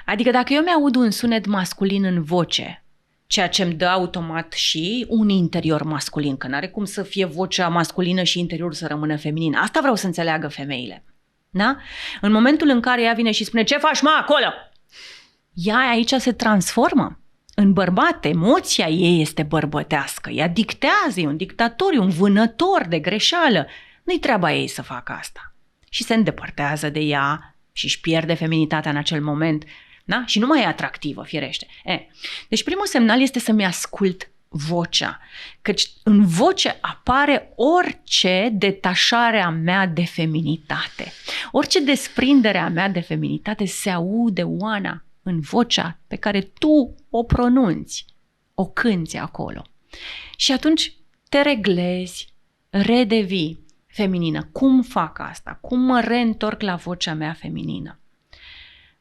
Adică dacă eu mi-aud un sunet masculin în voce, ceea ce îmi dă automat și un interior masculin, că n-are cum să fie vocea masculină și interiorul să rămână feminin. Asta vreau să înțeleagă femeile. Da? În momentul în care ea vine și spune, ce faci, mă, acolo? Ea aici se transformă în bărbat, emoția ei este bărbătească, ea dictează, e un dictator, e un vânător de greșeală. Nu-i treaba ei să facă asta. Și se îndepărtează de ea și își pierde feminitatea în acel moment, da? Și nu mai e atractivă, firește. Deci primul semnal este să-mi ascult vocea, căci în voce apare orice detașare a mea de feminitate. Orice desprindere a mea de feminitate se aude, Oana, în vocea pe care tu o pronunți, o cânți acolo. Și atunci te reglezi, redevii feminină. Cum fac asta? Cum mă reîntorc la vocea mea feminină?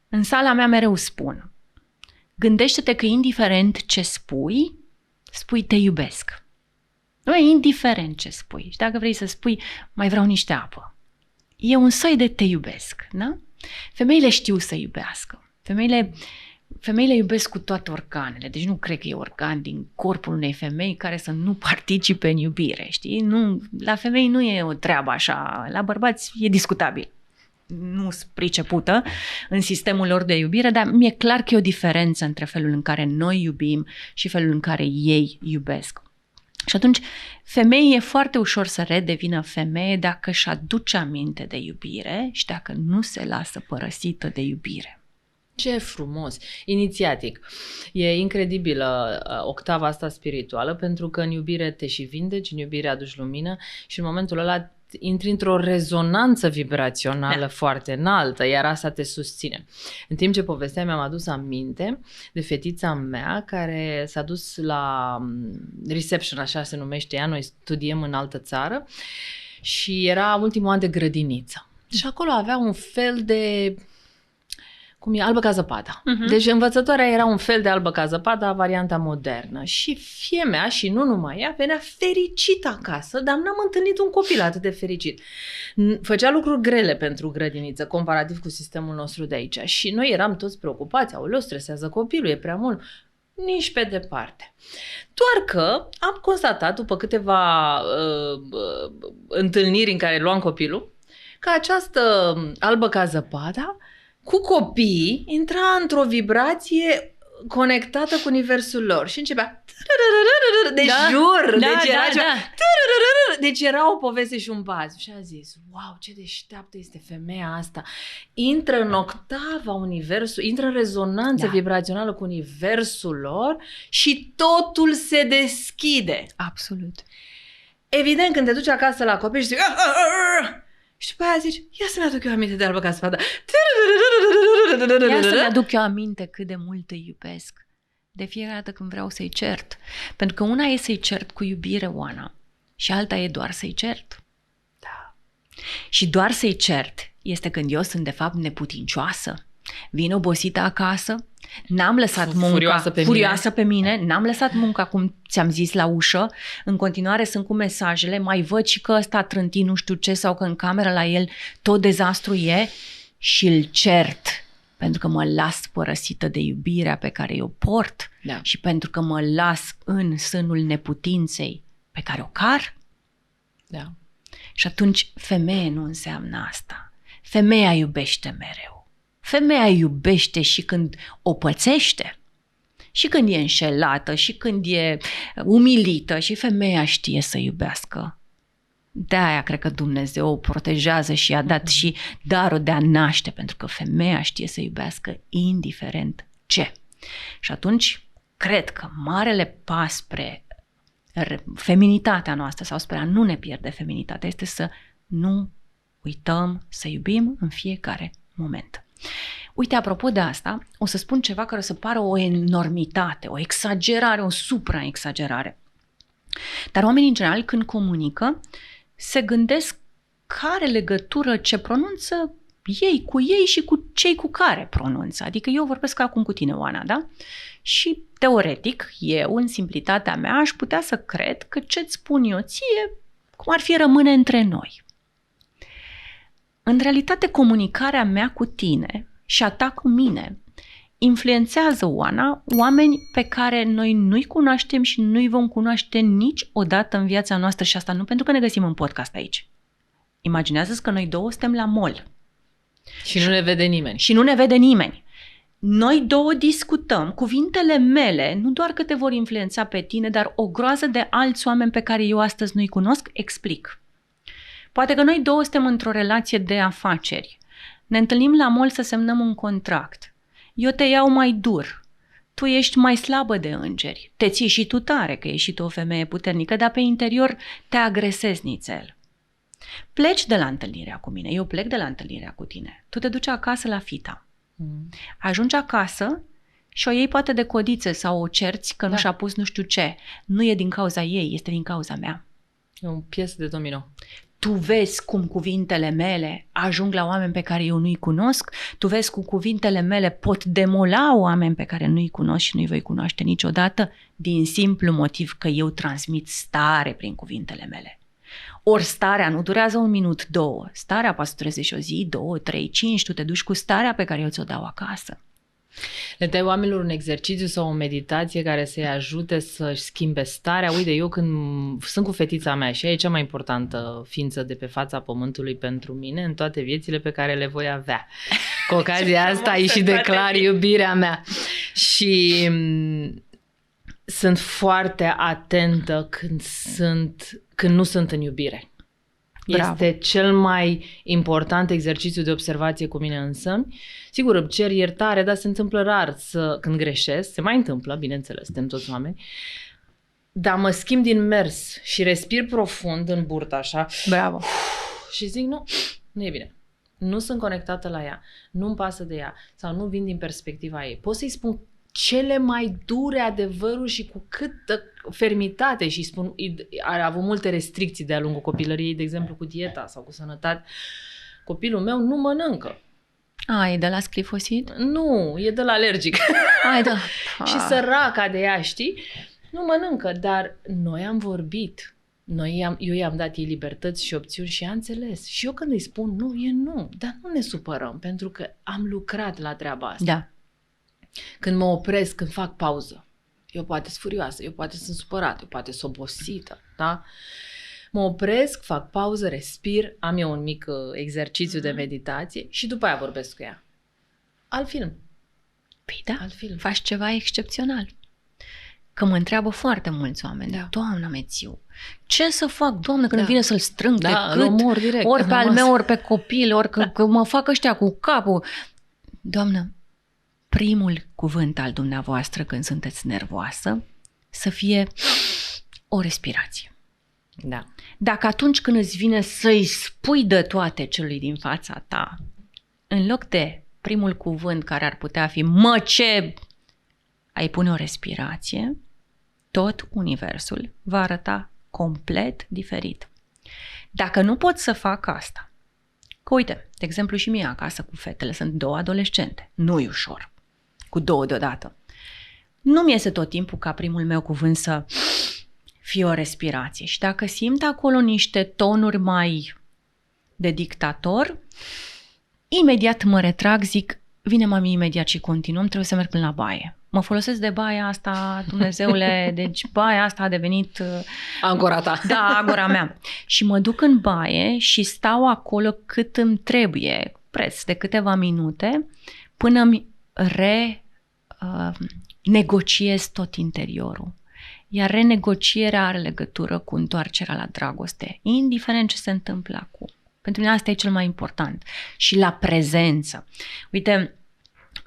În sala mea mereu spun, gândește-te că indiferent ce spui, spui te iubesc. Nu e indiferent ce spui. Și dacă vrei să spui, mai vreau niște apă. E un soi de te iubesc, da? Femeile știu să iubească. Femeile iubesc cu toate organele, deci nu cred că e organ din corpul unei femei care să nu participe în iubire, știi? Nu, la femei nu e o treabă așa, la bărbați e discutabil. Nu-s pricepută în sistemul lor de iubire, dar mi-e clar că e o diferență între felul în care noi iubim și felul în care ei iubesc. Și atunci, femeii e foarte ușor să redevină femeie dacă își aduce aminte de iubire și dacă nu se lasă părăsită de iubire. Ce frumos! Inițiatic. E incredibilă octava asta spirituală, pentru că în iubire te și vindeci, în iubire aduci lumină și în momentul ăla intri într-o rezonanță vibrațională foarte înaltă, iar asta te susține. În timp ce povesteam, mi-am adus aminte de fetița mea care s-a dus la reception, așa se numește ea, noi studiem în altă țară și era ultimul an de grădiniță. Și acolo avea un fel de... cum e, albă ca zăpada. Deci învățătoarea era un fel de albă ca zăpada, varianta modernă. Și fie mea, și nu numai ea, venea fericită acasă, dar n-am întâlnit un copil atât de fericit. Făcea lucruri grele pentru grădiniță, comparativ cu sistemul nostru de aici. Și noi eram toți preocupați, aoleu, stresează copilul, e prea mult. Nici pe departe. Doar că am constatat, după câteva întâlniri în care luam copilul, că această albă ca zăpada cu copiii intra într-o vibrație conectată cu universul lor și începea deci jur, deci era o poveste și un baz. Și a zis, wow, ce deșteaptă este femeia asta. Intră în octava universului, intră în rezonanță vibrațională cu universul lor și totul se deschide. Absolut. Evident, când te duci acasă la copii și zici și după aia zici, ia să-mi aduc eu aminte de albă ca zăpada. Ia să-mi aduc eu aminte cât de mult îi iubesc. De fiecare dată când vreau să-i cert. Pentru că una e să-i cert cu iubire, Oana, și alta e doar să-i cert. Da. Și doar să-i cert este când eu sunt de fapt neputincioasă. Vin obosită acasă, n-am lăsat munca furioasă pe mine, n-am lăsat munca, cum ți-am zis, la ușă, în continuare sunt cu mesajele, mai văd și că ăsta a trântit nu știu ce sau că în cameră la el tot dezastru e și îl cert pentru că mă las părăsită de iubirea pe care eu port și pentru că mă las în sânul neputinței pe care o car. Da. Și atunci femeie nu înseamnă asta. Femeia iubește mereu. Femeia iubește și când o pățește, și când e înșelată, și când e umilită, și femeia știe să iubească. De-aia cred că Dumnezeu o protejează și i-a dat și darul de a naște, pentru că femeia știe să iubească indiferent ce. Și atunci cred că marele pas spre feminitatea noastră sau spre a nu ne pierde feminitatea este să nu uităm să iubim în fiecare moment. Uite, apropo de asta, o să spun ceva care o să pară o enormitate, o exagerare, o supraexagerare. Dar oamenii, în general, când comunică, se gândesc care legătură ce pronunță ei cu ei și cu cei cu care pronunță. Adică eu vorbesc acum cu tine, Oana, da? Și teoretic, eu, în simplitatea mea, aș putea să cred că ce-ți spun eu ție, cum ar fi, rămâne între noi. În realitate, comunicarea mea cu tine și a ta cu mine influențează, Oana, oameni pe care noi nu-i cunoaștem și nu-i vom cunoaște niciodată în viața noastră, și asta nu pentru că ne găsim în podcast aici. Imaginează-ți că noi două suntem la mall. Și nu ne vede nimeni. Și nu ne vede nimeni. Noi două discutăm, cuvintele mele nu doar că te vor influența pe tine, dar o groază de alți oameni pe care eu astăzi nu-i cunosc. Explic. Poate că noi două suntem într-o relație de afaceri. Ne întâlnim la mall să semnăm un contract. Eu te iau mai dur. Tu ești mai slabă de îngeri. Te ții și tu tare, că ești și tu o femeie puternică, dar pe interior te agresezi nițel. Pleci de la întâlnirea cu mine, eu plec de la întâlnirea cu tine. Tu te duci acasă la fita. Ajungi acasă și o iei poate de codiță sau o cerți că nu și-a pus nu știu ce. Nu e din cauza ei, este din cauza mea. E un piesă de domino. Tu vezi cum cuvintele mele ajung la oameni pe care eu nu-i cunosc, tu vezi cum cuvintele mele pot demola oameni pe care nu-i cunosc și nu-i voi cunoaște niciodată, din simplu motiv că eu transmit stare prin cuvintele mele. Ori starea nu durează 1 minut, 2. Starea poate să dureze și o zi, 2, 3, 5. Tu te duci cu starea pe care eu ți-o dau acasă. Le dai oamenilor un exercițiu sau o meditație care să-i ajute să-și schimbe starea. Uite, eu când sunt cu fetița mea și ea e cea mai importantă ființă de pe fața pământului pentru mine în toate viețile pe care le voi avea. Cu ocazia asta îi și declar iubirea mea. Și sunt foarte atentă când nu sunt în iubire. Bravo. Este cel mai important exercițiu de observație cu mine însămi. Sigur, îmi cer iertare, dar se întâmplă rar când greșesc. Se mai întâmplă, bineînțeles, suntem toți oameni. Dar mă schimb din mers și respir profund în burtă, așa. Bravo. Și zic, nu e bine. Nu sunt conectată la ea. Nu-mi pasă de ea. Sau nu vin din perspectiva ei. Pot să-i spun cele mai dure adevăruri și cu câtă fermitate și spun, a avut multe restricții de-a lungul copilăriei, de exemplu cu dieta sau cu sănătate. Copilul meu nu mănâncă. E de la sclifosit? Nu, e de la alergic. Și săraca de ea, știi? Nu mănâncă, dar noi am vorbit. Eu i-am dat ei libertăți și opțiuni și a înțeles. Și eu când îi spun nu, e nu. Dar nu ne supărăm, pentru că am lucrat la treaba asta. Da. Când mă opresc, când fac pauză, eu poate sunt furioasă, eu poate sunt supărată, eu poate sunt obosită, da? Mă opresc, fac pauză, respir, am eu un mic exercițiu de meditație și după aia vorbesc cu ea. Alt film. Păi da, faci ceva excepțional. Că mă întreabă foarte mulți oameni, Doamna Mețiu, ce să fac, Doamnă, când vine să-l strâng de cât, omor direct, ori pe al meu, ori pe copil, ori că mă fac ăștia cu capul. Doamnă, primul cuvânt al dumneavoastră când sunteți nervoasă să fie o respirație. Da. Dacă atunci când îți vine să-i spui de toate celui din fața ta, în loc de primul cuvânt care ar putea fi mă ce, ai pune o respirație, tot universul va arăta complet diferit. Dacă nu pot să fac asta, că uite, de exemplu și mie acasă cu fetele, sunt 2 adolescente, nu-i ușor, cu 2 deodată. Nu-mi iese tot timpul ca primul meu cuvânt să fie o respirație. Și dacă simt acolo niște tonuri mai de dictator, imediat mă retrag, zic, vine mami imediat și continuăm, trebuie să merg până la baie. Mă folosesc de baia asta, Dumnezeule, deci baia asta a devenit... Angora ta. Da, angora mea. Și mă duc în baie și stau acolo cât îmi trebuie, preț de câteva minute, până îmi renegociez tot interiorul. Iar renegocierea are legătură cu întoarcerea la dragoste, indiferent ce se întâmplă acum. Pentru mine asta e cel mai important. Și la prezență. Uite,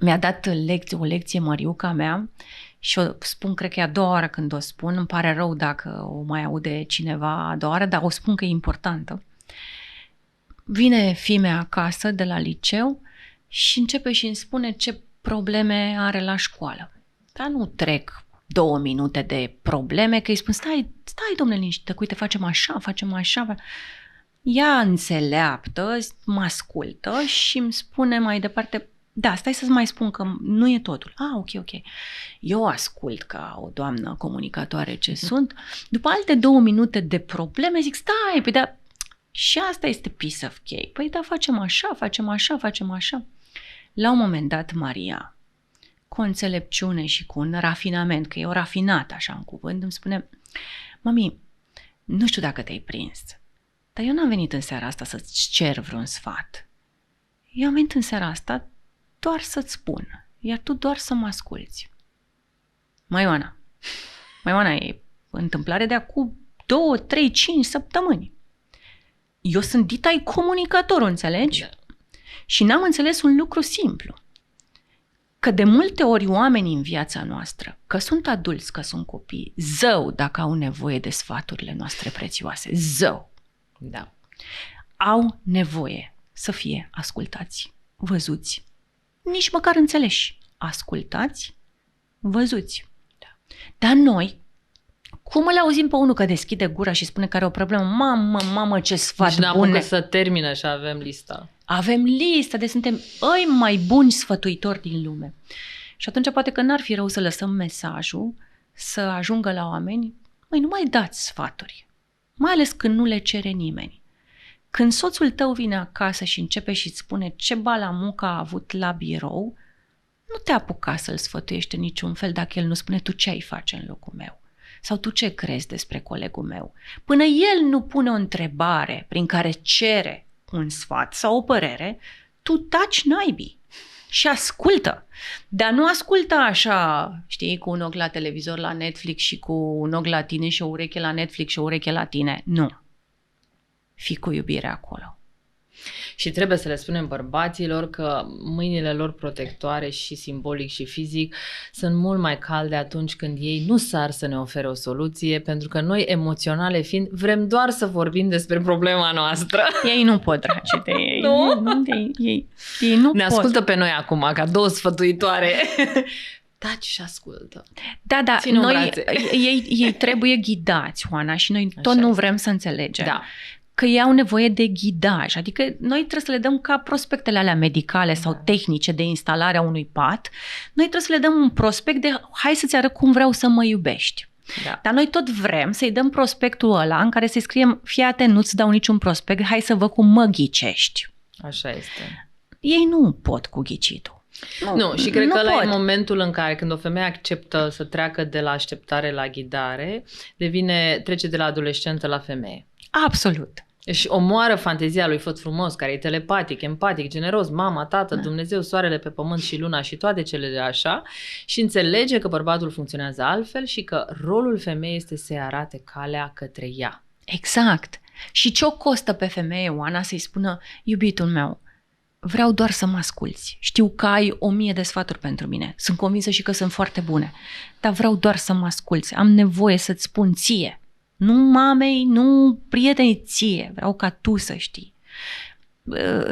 mi-a dat o lecție Măriuca mea și o spun, cred că e a doua oară când o spun, îmi pare rău dacă o mai aude cineva a doua oară, dar o spun că e importantă. Vine fimea acasă de la liceu și începe și îmi spune ce probleme are la școală. Dar nu trec 2 minute de probleme, că îi spun, stai domnule liniștită, uite, facem așa. ea înțeleaptă, mă ascultă și îmi spune mai departe, da, stai să-ți mai spun că nu e totul. Ok. Eu ascult ca o doamnă comunicatoare ce sunt. După alte 2 minute de probleme zic, stai, păi da, și asta este piece of cake. Păi da, facem așa. La un moment dat, Maria, cu o înțelepciune și cu un rafinament, că e o rafinată așa în cuvânt, îmi spune, mami, nu știu dacă te-ai prins, dar eu n-am venit în seara asta să-ți cer vreun sfat. Eu am venit în seara asta doar să-ți spun, iar tu doar să mă asculți. Mai Ioana, e întâmplare de acum 2, 3, 5 săptămâni. Eu sunt dita-i comunicator, înțelegi? Da. Și n-am înțeles un lucru simplu. Că de multe ori oamenii în viața noastră, că sunt adulți, că sunt copii, zău dacă au nevoie de sfaturile noastre prețioase, zău. Da. Au nevoie să fie ascultați, văzuți, nici măcar înțeleși. Ascultați, văzuți. Da. Dar noi, cum îl auzim pe unul că deschide gura și spune că are o problemă? Mamă, ce sfat bun! bune! Nici să termină și avem lista. Avem lista, deci suntem mai buni sfătuitori din lume. Și atunci poate că n-ar fi rău să lăsăm mesajul să ajungă la oameni, nu mai dați sfaturi, mai ales când nu le cere nimeni. Când soțul tău vine acasă și începe și îți spune ce balamucă a avut la birou, nu te apuca să-l sfătuiești în niciun fel dacă el nu spune tu ce ai face în locul meu. Sau tu ce crezi despre colegul meu. Până el nu pune o întrebare prin care cere un sfat sau o părere, tu taci naibii și ascultă. Dar nu ascultă așa, știi, cu un ochi la televizor la Netflix și cu un ochi la tine și o ureche la Netflix și o ureche la tine. Nu. Fii cu iubire acolo. Și trebuie să le spunem bărbaților că mâinile lor protectoare și simbolic și fizic sunt mult mai calde atunci când ei nu sar să ne ofere o soluție, pentru că noi, emoționale fiind, vrem doar să vorbim despre problema noastră. Ei nu pot, dragi de ei. Ei nu ne pot. Ascultă pe noi acum, ca 2 sfătuitoare. Taci și ascultă. Da, ei trebuie ghidați, Oana, și noi tot nu vrem să înțelegem. Da. Că ei au nevoie de ghidaj, adică noi trebuie să le dăm ca prospectele alea medicale sau tehnice de instalare a unui pat, noi trebuie să le dăm un prospect de hai să-ți arăt cum vreau să mă iubești. Da. Dar noi tot vrem să-i dăm prospectul ăla în care să-i scriem fii atent, nu-ți dau niciun prospect, hai să văd cum mă ghicești. Așa este. Ei nu pot cu ghicitul. Nu, și cred că ăla e momentul în care când o femeie acceptă să treacă de la așteptare la ghidare, trece de la adolescentă la femeie. Absolut. Și omoară fantezia lui făt frumos, care e telepatic, empatic, generos, mama, tată, Dumnezeu, soarele pe pământ și luna și toate cele de așa, și înțelege că bărbatul funcționează altfel și că rolul femeii este să-i arate calea către ea. Exact. Și ce o costă pe femeie, Oana, să-i spună, iubitul meu, vreau doar să mă asculți. Știu că ai 1000 de sfaturi pentru mine. Sunt convinsă și că sunt foarte bune. Dar vreau doar să mă asculți. Am nevoie să-ți spun ție. Nu mamei, nu prietenii, ție. Vreau ca tu să știi.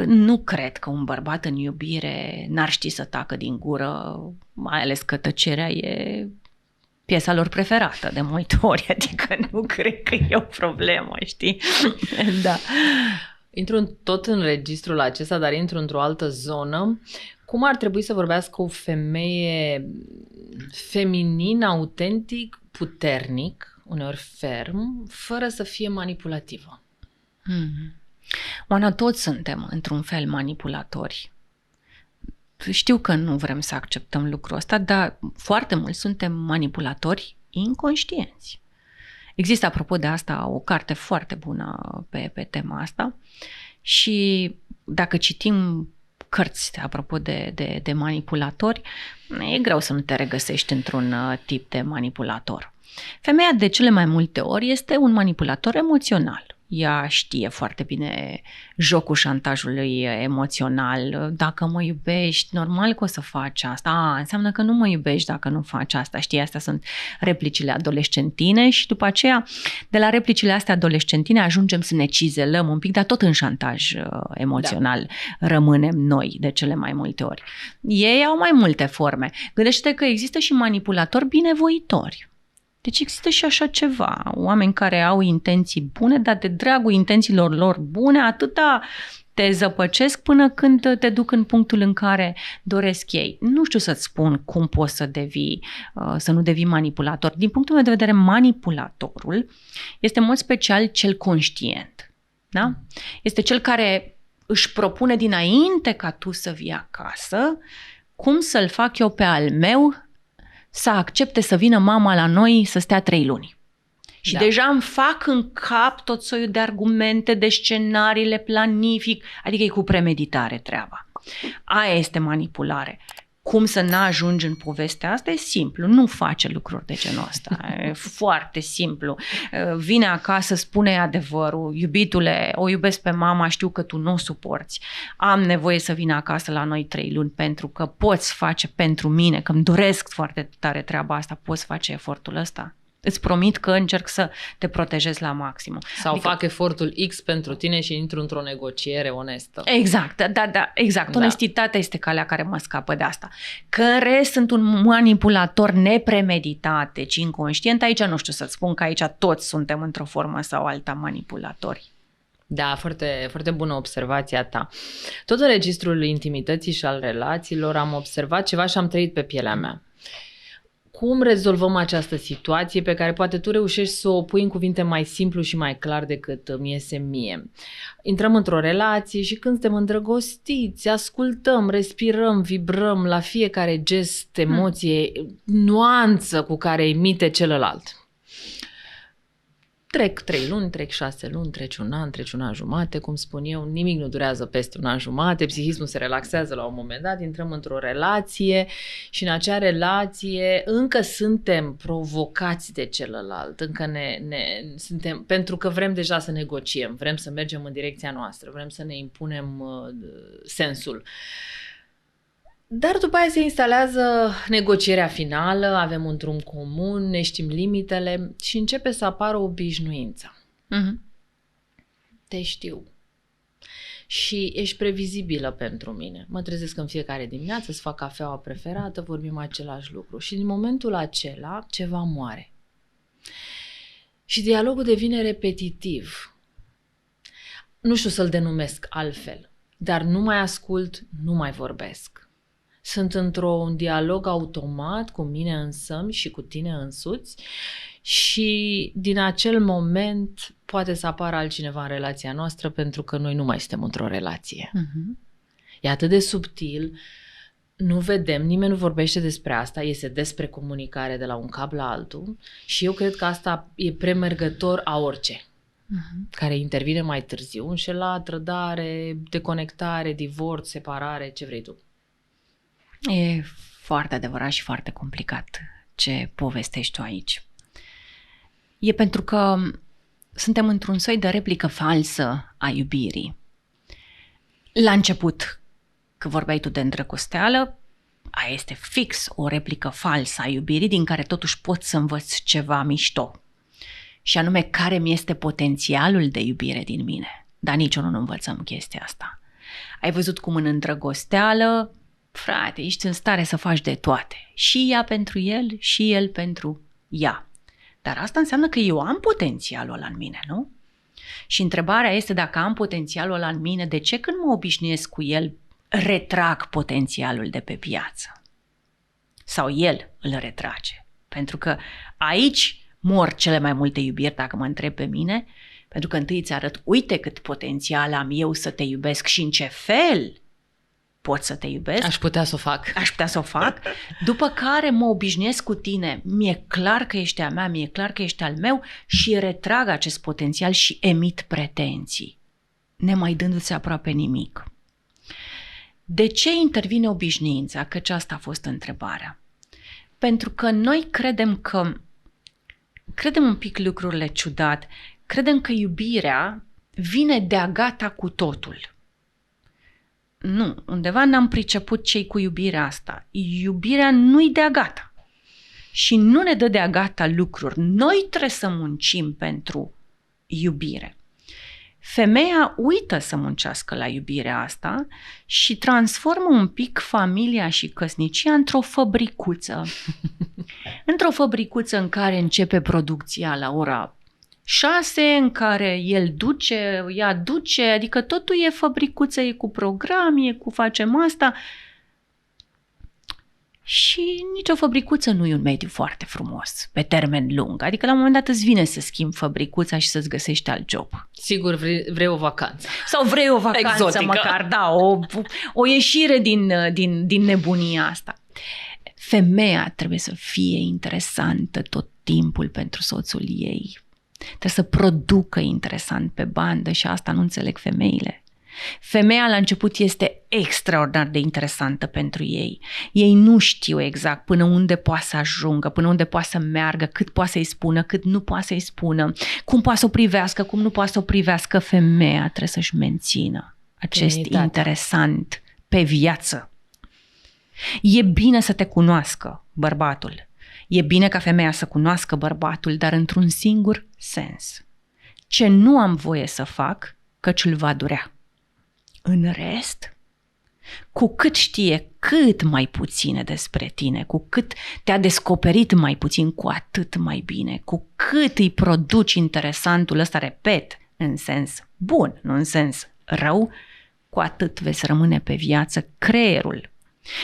Nu cred că un bărbat în iubire n-ar ști să tacă din gură, mai ales că tăcerea e piesa lor preferată de multe ori. Adică nu cred că e o problemă, știi? Da. Intru tot în registrul acesta, dar intru într-o altă zonă. Cum ar trebui să vorbească o femeie feminin, autentic, puternic, uneori ferm, fără să fie manipulativă? Oana, toți suntem într-un fel manipulatori. Știu că nu vrem să acceptăm lucrul ăsta, dar foarte mulți suntem manipulatori inconștienți. Există, apropo de asta, o carte foarte bună pe tema asta și dacă citim cărți, apropo de manipulatori, e greu să nu te regăsești într-un tip de manipulator. Femeia de cele mai multe ori este un manipulator emoțional. Ea știe foarte bine jocul șantajului emoțional. Dacă mă iubești, normal că o să faci asta. Înseamnă că nu mă iubești dacă nu faci asta. Știi, astea sunt replicile adolescentine și după aceea, de la replicile astea adolescentine, ajungem să ne cizelăm un pic, dar tot în șantaj emoțional rămânem noi de cele mai multe ori. Ei au mai multe forme. Gândește-te că există și manipulatori binevoitori. Deci există și așa ceva. Oameni care au intenții bune, dar de dragul intențiilor lor bune, atâta te zăpăcesc până când te duc în punctul în care doresc ei. Nu știu să-ți spun cum poți să nu devii manipulator. Din punctul meu de vedere, manipulatorul este în mod special cel conștient. Da? Este cel care își propune dinainte ca tu să vii acasă cum să-l fac eu pe al meu să accepte să vină mama la noi să stea 3 luni. Și deja îmi fac în cap tot soiul de argumente, de scenarii, le planific, adică e cu premeditare treaba. Aia este manipulare. Cum să n-ajungi în povestea asta? E simplu, nu face lucruri de genul ăsta. E foarte simplu. Vine acasă, spune adevărul, iubitule, o iubesc pe mama, știu că tu nu o suporți. Am nevoie să vin acasă la noi 3 luni pentru că poți face pentru mine, că îmi doresc foarte tare treaba asta, poți face efortul ăsta. Îți promit că încerc să te protejez la maximum. Sau adică fac efortul X pentru tine și intru într-o negociere onestă. Exact, exact. Onestitatea este calea care mă scapă de asta. Că în rest sunt un manipulator nepremeditat, deci inconștient, aici nu știu să-ți spun că aici toți suntem într-o formă sau alta manipulatori. Da, foarte, foarte bună observația ta. Tot în registrul intimității și al relațiilor am observat ceva și am trăit pe pielea mea. Cum rezolvăm această situație pe care poate tu reușești să o pui în cuvinte mai simplu și mai clar decât îmi iese mie? Intrăm într-o relație și când suntem îndrăgostiți, ascultăm, respirăm, vibrăm la fiecare gest, emoție, nuanță cu care emite celălalt. Trec 3 luni, trec 6 luni, trece un an, trece un an jumate, cum spun eu, nimic nu durează peste un an jumate, psihismul se relaxează la un moment dat, intrăm într-o relație și în acea relație încă suntem provocați de celălalt, încă suntem, pentru că vrem deja să negociem, vrem să mergem în direcția noastră, vrem să ne impunem sensul. Dar după aia se instalează negocierea finală, avem un drum comun, ne știm limitele și începe să apară obișnuința. Te știu. Și ești previzibilă pentru mine. Mă trezesc în fiecare dimineață, îți fac cafeaua preferată, vorbim același lucru. Și din momentul acela ceva moare. Și dialogul devine repetitiv. Nu știu să-l denumesc altfel, dar nu mai ascult, nu mai vorbesc. Sunt într-un dialog automat cu mine însămi și cu tine însuți și din acel moment poate să apară altcineva în relația noastră pentru că noi nu mai suntem într-o relație. E atât de subtil, nu vedem, nimeni nu vorbește despre asta, este despre comunicare de la un cap la altul și eu cred că asta e premergător a orice. Care intervine mai târziu, înșelare, trădare, deconectare, divorț, separare, ce vrei tu. E foarte adevărat și foarte complicat ce povestești tu aici. E pentru că suntem într-un soi de replică falsă a iubirii. La început, când vorbeai tu de îndrăgosteală, aia este fix o replică falsă a iubirii din care totuși pot să învăț ceva mișto. Și anume, care mi este potențialul de iubire din mine. Dar niciodată nu învățăm chestia asta. Ai văzut cum în îndrăgosteală, frate, ești în stare să faci de toate. Și ea pentru el, și el pentru ea. Dar asta înseamnă că eu am potențialul ăla în mine, nu? Și întrebarea este, dacă am potențialul ăla în mine, de ce când mă obișnuiesc cu el, retrag potențialul de pe piață? Sau el îl retrage? Pentru că aici mor cele mai multe iubiri, dacă mă întreb pe mine, pentru că întâi îți arăt, uite cât potențial am eu să te iubesc și în ce fel pot să te iubesc. Aș putea să o fac. După care mă obișnuiesc cu tine. Mi-e clar că ești a mea, mi-e clar că ești al meu și retrag acest potențial și emit pretenții, nemai dându-ți aproape nimic. De ce intervine obișnuința? Căci asta a fost întrebarea. Pentru că noi credem un pic lucrurile ciudat, credem că iubirea vine de-a gata cu totul. Nu, undeva n-am priceput ce-i cu iubirea asta. Iubirea nu-i de-a gata. Și nu ne dă de-a gata lucruri. Noi trebuie să muncim pentru iubire. Femeia uită să muncească la iubirea asta și transformă un pic familia și căsnicia într-o fabricuță. Într-o fabricuță în care începe producția la ora 6, în care el duce, ea duce, adică totul e fabricuță, e cu program, e cu facem asta. Și nicio fabricuță nu e un mediu foarte frumos, pe termen lung. Adică la un moment dat îți vine să schimbi fabricuța și să-ți găsești alt job. Sigur, vrei o vacanță. Sau vrei o vacanță exotică, măcar, da, o ieșire din nebunia asta. Femeia trebuie să fie interesantă tot timpul pentru soțul ei. Trebuie să producă interesant pe bandă și asta nu înțeleg femeile. Femeia la început este extraordinar de interesantă pentru ei. Ei nu știu exact până unde poate să ajungă, până unde poate să meargă, cât poate să-i spună, cât nu poate să-i spună, cum poate să o privească, cum nu poate să o privească. Femeia trebuie să-și mențină acest interesant pe viață. E bine să te cunoască bărbatul. E bine ca femeia să cunoască bărbatul, dar într-un singur sens. Ce nu am voie să fac, căci îl va durea. În rest, cu cât știe cât mai puține despre tine, cu cât te-a descoperit mai puțin, cu atât mai bine. Cu cât îi produci interesantul ăsta, repet, în sens bun, nu în sens rău, cu atât veți rămâne pe viață creierul.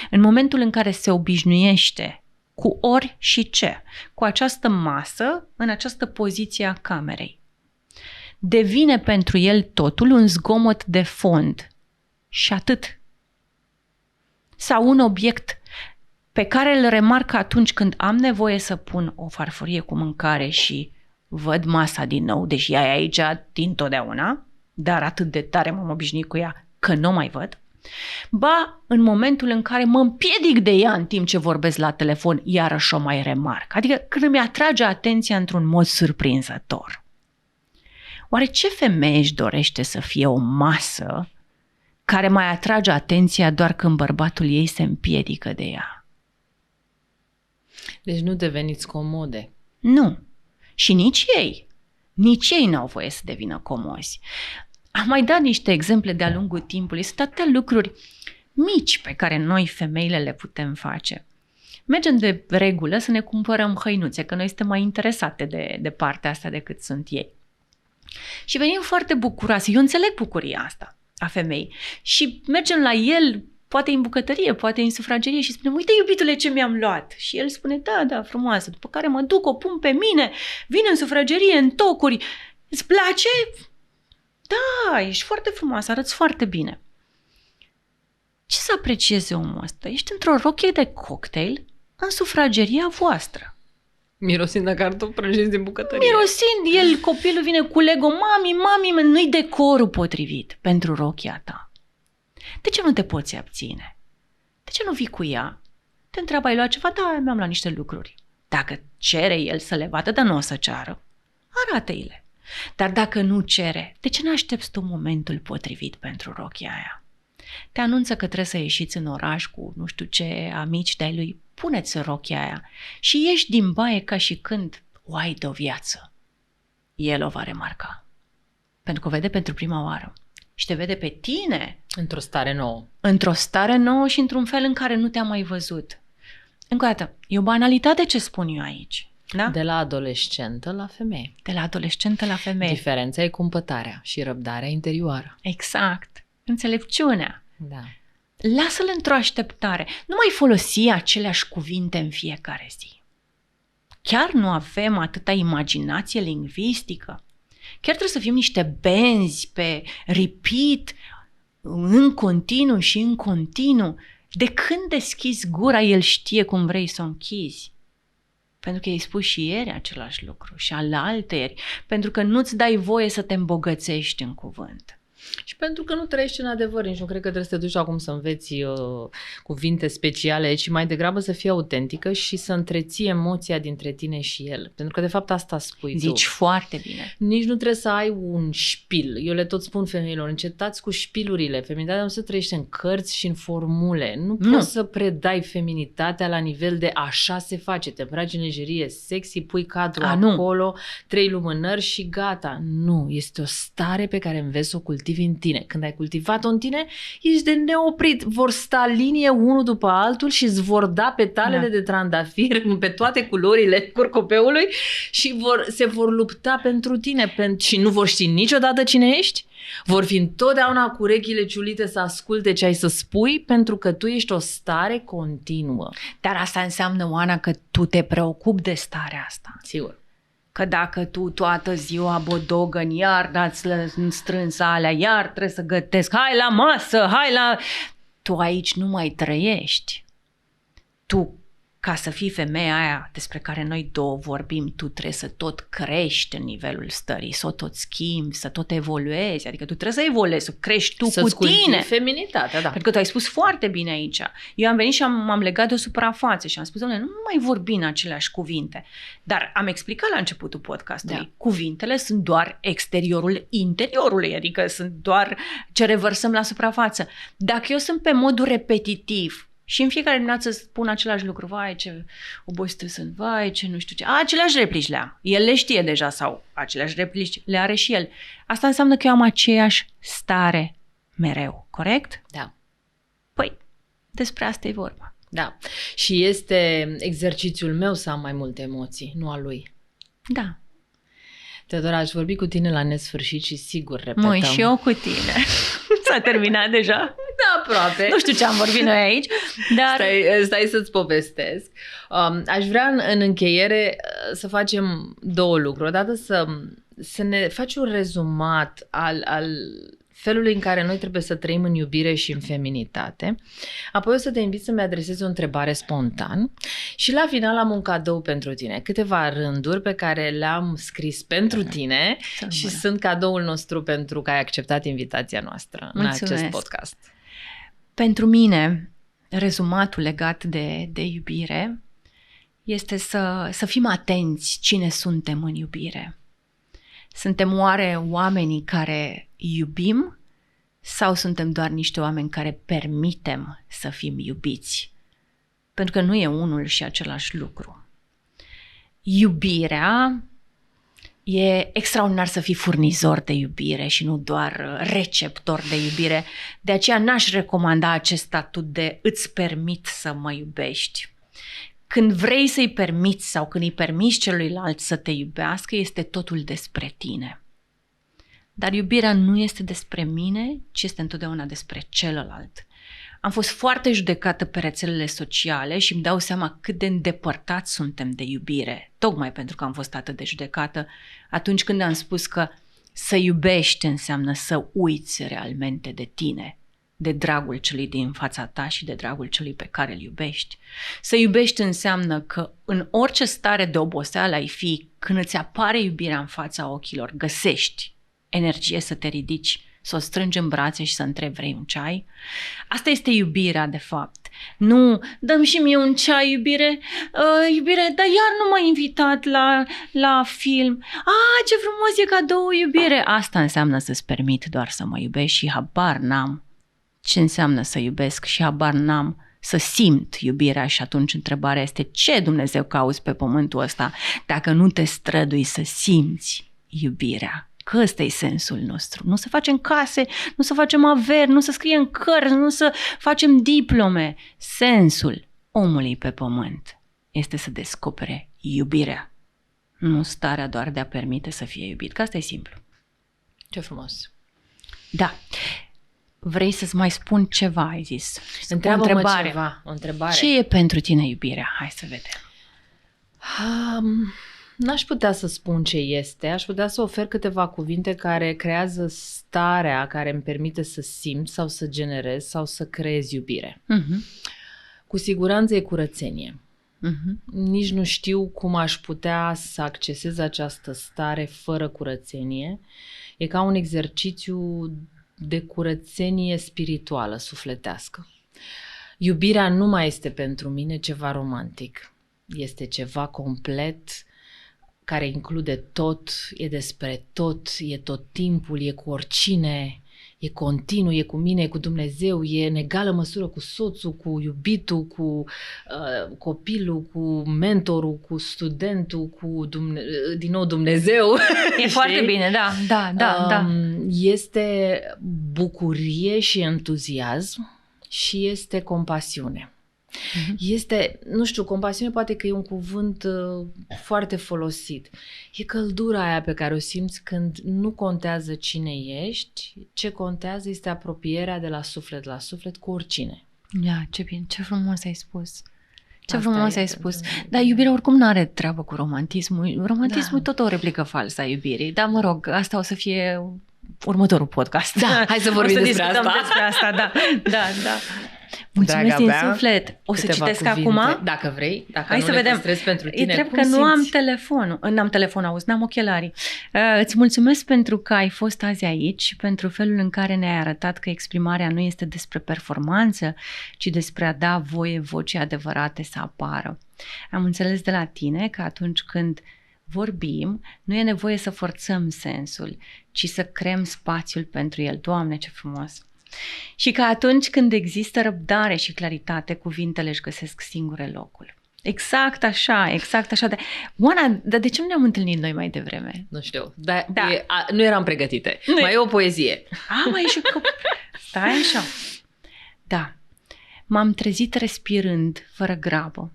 În momentul în care se obișnuiește cu ori și ce, cu această masă, în această poziție a camerei, devine pentru el totul un zgomot de fond și atât. Sau un obiect pe care îl remarc atunci când am nevoie să pun o farfurie cu mâncare și văd masa din nou, deși ea e aici dintotdeauna, dar atât de tare m-am obișnuit cu ea că nu mai văd. Ba, în momentul în care mă împiedic de ea în timp ce vorbesc la telefon, iarăși o mai remarc. Adică când mi atrage atenția într-un mod surprinzător. Oare ce femeie își dorește să fie o masă care mai atrage atenția doar când bărbatul ei se împiedică de ea? Deci nu deveniți comode. Nu. Și nici ei. Nici ei n-au voie să devină comozi. Am mai dat niște exemple de-a lungul timpului. Sunt atâtea lucruri mici pe care noi, femeile, le putem face. Mergem de regulă să ne cumpărăm hăinuțe, că noi suntem mai interesate de partea asta decât sunt ei. Și venim foarte bucuroase. Eu înțeleg bucuria asta a femeii. Și mergem la el, poate în bucătărie, poate în sufragerie și spunem, uite iubitule ce mi-am luat. Și el spune, da, frumoasă. După care mă duc, o pun pe mine, vin în sufragerie, în tocuri. Îți place? Da, ești foarte frumoasă, arăți foarte bine. Ce să aprecieze omul ăsta? Ești într-o rochie de cocktail în sufrageria voastră. Mirosind de cartofi prăjiți din bucătărie. Mirosind, el, copilul vine cu Lego, mami, nu-i decorul potrivit pentru rochia ta. De ce nu te poți abține? De ce nu vii cu ea? Te întreabă, ai luat ceva? Da, mi-am luat niște lucruri. Dacă cere el să le vadă, dar nu o să ceară, arată-i-le. Dar dacă nu cere, de ce nu aștepți tu momentul potrivit pentru rochia aia? Te anunță că trebuie să ieșiți în oraș cu nu știu ce amici de-ai lui, puneți rochia aia și ieși din baie ca și când o ai de o viață. El o va remarca. Pentru că o vede pentru prima oară. Și te vede pe tine într-o stare nouă. Într-o stare nouă și într-un fel în care nu te-a mai văzut. Încă o dată, e o banalitate ce spun eu aici. Da? De la adolescentă la femeie. De la adolescentă la femeie. Diferența e cumpătarea și răbdarea interioară. Exact. Înțelepciunea. Da. Lasă-l într-o așteptare. Nu mai folosi aceleași cuvinte în fiecare zi. Chiar nu avem atâta imaginație lingvistică. Chiar trebuie să fim niște benzi pe repeat, în continuu și în continuu. De când deschizi gura, el știe cum vrei să o închizi. Pentru că i-ai spus și ieri același lucru și alaltăieri. Pentru că nu-ți dai voie să te îmbogățești în cuvânt. Și pentru că nu trăiești în adevăr, nici nu cred că trebuie să te duci acum să înveți cuvinte speciale, ci mai degrabă să fii autentică și să întreții emoția dintre tine și el. Pentru că de fapt asta spui Zici tu. foarte bine. Nici nu trebuie să ai un șpil. Eu le tot spun femeilor, încetați cu șpilurile. Feminitatea nu se trăiește în cărți și în formule. Nu poți să predai feminitatea la nivel de așa se face. Te îmbraci în lejerie sexy, pui cadru acolo, 3 lumânări și gata. Nu, este o stare pe care înveți să o cultivi în tine. Când ai cultivat-o în tine, ești de neoprit. Vor sta linie unul după altul și îți vor da petalele de trandafir pe toate culorile curcubeului și se vor lupta pentru tine și nu vor ști niciodată cine ești. Vor fi întotdeauna cu urechile ciulite să asculte ce ai să spui, pentru că tu ești o stare continuă. Dar asta înseamnă, Oana, că tu te preocupi de starea asta. Sigur. Că dacă tu toată ziua bodogăn, iar dați strâns alea, iar trebuie să gătesc, hai la masă, hai la... Tu aici nu mai trăiești. Tu, ca să fii femeia aia despre care noi două vorbim, tu trebuie să tot crești în nivelul stării, să o tot schimbi, să tot evoluezi. Adică tu trebuie să evoluezi, să crești tu să-ți cu tine. Feminitatea, da. Pentru că tu ai spus foarte bine aici. Eu am venit și m-am legat de o suprafață și am spus, doamne, nu mai vorbi în aceleași cuvinte. Dar am explicat la începutul podcastului. Da. Cuvintele sunt doar exteriorul interiorului, adică sunt doar ce revărsăm la suprafață. Dacă eu sunt pe modul repetitiv și în fiecare dimineață spun același lucru, vai ce obosită sunt, vai ce nu știu ce, aceleași replici le am. El le știe deja sau aceleași replici le are și el. Asta înseamnă că eu am aceeași stare mereu, corect? Da. Păi, despre asta e vorba. Da. Și este exercițiul meu să am mai multe emoții, nu a lui. Da. Teodora, aș vorbi cu tine la nesfârșit și sigur repetăm. Măi, și eu cu tine. S-a terminat deja? Da, aproape. Nu știu ce am vorbit noi aici, dar... Stai să-ți povestesc. Aș vrea în încheiere să facem 2 lucruri. Odată să ne faci un rezumat al felului în care noi trebuie să trăim în iubire și în feminitate. Apoi o să te invit să-mi adresezi o întrebare spontan și la final am un cadou pentru tine. Câteva rânduri pe care le-am scris pentru tine și sunt cadoul nostru pentru că ai acceptat invitația noastră în acest podcast. Pentru mine, rezumatul legat de iubire este să fim atenți cine suntem în iubire. Suntem oare oamenii care iubim sau suntem doar niște oameni care permitem să fim iubiți? Pentru că nu e unul și același lucru. Iubirea e extraordinar să fii furnizor de iubire și nu doar receptor de iubire. De aceea n-aș recomanda acest statut de îți permit să mă iubești. Când vrei să-i permiți sau când îi permiți celuilalt să te iubească, este totul despre tine. Dar iubirea nu este despre mine, ci este întotdeauna despre celălalt. Am fost foarte judecată pe rețelele sociale și îmi dau seama cât de îndepărtați suntem de iubire, tocmai pentru că am fost atât de judecată atunci când am spus că să iubești înseamnă să uiți realmente de tine, de dragul celui din fața ta și de dragul celui pe care îl iubești. Să iubești înseamnă că în orice stare de oboseală ai fi, când îți apare iubirea în fața ochilor, găsești energie să te ridici, să o strângi în brațe și să întrebi, vrei un ceai? Asta este iubirea, de fapt. Nu, dă-mi și mie un ceai, iubire, iubire, dar iar nu m-ai invitat la film. Ce frumos e cadou, iubire. Asta înseamnă să-ți permit doar să mă iubești și habar n-am ce înseamnă să iubesc și habar n-am să simt iubirea și atunci întrebarea este ce Dumnezeu cauți pe pământul ăsta dacă nu te strădui să simți iubirea? Că ăsta e sensul nostru. Nu să facem case, nu să facem averi, nu să scriem cărți, nu să facem diplome. Sensul omului pe pământ este să descopere iubirea, nu starea doar de a permite să fie iubit. Că asta e simplu. Ce frumos. Da. Vrei să-ți mai spun ceva, ai zis? Întreabă-mă ceva, o întrebare. Ce e pentru tine iubirea? Hai să vedem. N-aș putea să spun ce este, aș putea să ofer câteva cuvinte care creează starea care îmi permite să simt sau să generez sau să creez iubire. Cu siguranță e curățenie. Nici nu știu cum aș putea să accesez această stare fără curățenie. E ca un exercițiu de curățenie spirituală, sufletească. Iubirea nu mai este pentru mine ceva romantic. Este ceva complet, care include tot, e despre tot, e tot timpul, e cu oricine, e continuu, e cu mine, e cu Dumnezeu, e în egală măsură cu soțul, cu iubitul, cu copilul, cu mentorul, cu studentul, cu din nou Dumnezeu. E foarte bine, da. Este bucurie și entuziasm și este compasiune. Este, nu știu, compasiune poate că e un cuvânt foarte folosit. E căldura aia pe care o simți când nu contează cine ești, ce contează este apropierea de la suflet cu oricine. Ia, ce bine, ce frumos ai spus. Ce frumos ai spus. Dar iubirea oricum nu are treabă cu romantismul. Romantismul tot o replică falsă a iubirii. Dar mă rog, asta o să fie următorul podcast. Da, hai să vorbim despre asta. Da. Mulțumesc din suflet. O să citesc acum? Dacă vrei. Dacă hai nu să le vedem. Păstrez pentru tine. E drept că nu am telefonul. N-am telefon, auzi, n-am ochelarii. Îți mulțumesc pentru că ai fost azi aici și pentru felul în care ne-ai arătat că exprimarea nu este despre performanță, ci despre a da voie vocii adevărate să apară. Am înțeles de la tine că atunci când vorbim, nu e nevoie să forțăm sensul, ci să creăm spațiul pentru el. Doamne, ce frumos! Și că atunci când există răbdare și claritate, cuvintele își găsesc singure locul. Exact așa. Oana, dar de ce nu ne-am întâlnit noi mai devreme? Nu știu, nu eram pregătite. Mai e o poezie. Mai e și stai așa. Da, m-am trezit respirând, fără grabă.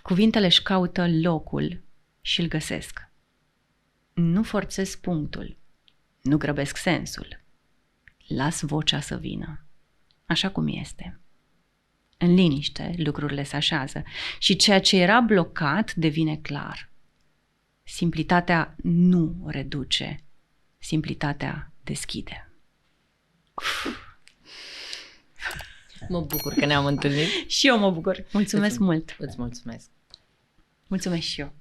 Cuvintele își caută locul și îl găsesc. Nu forțez punctul, nu grăbesc sensul. Las vocea să vină, așa cum este. În liniște, lucrurile se așează și ceea ce era blocat devine clar. Simplitatea nu reduce, simplitatea deschide. Mă bucur că ne-am întâlnit. Și eu mă bucur. Mulțumesc mult. Îți mulțumesc. Mulțumesc și eu.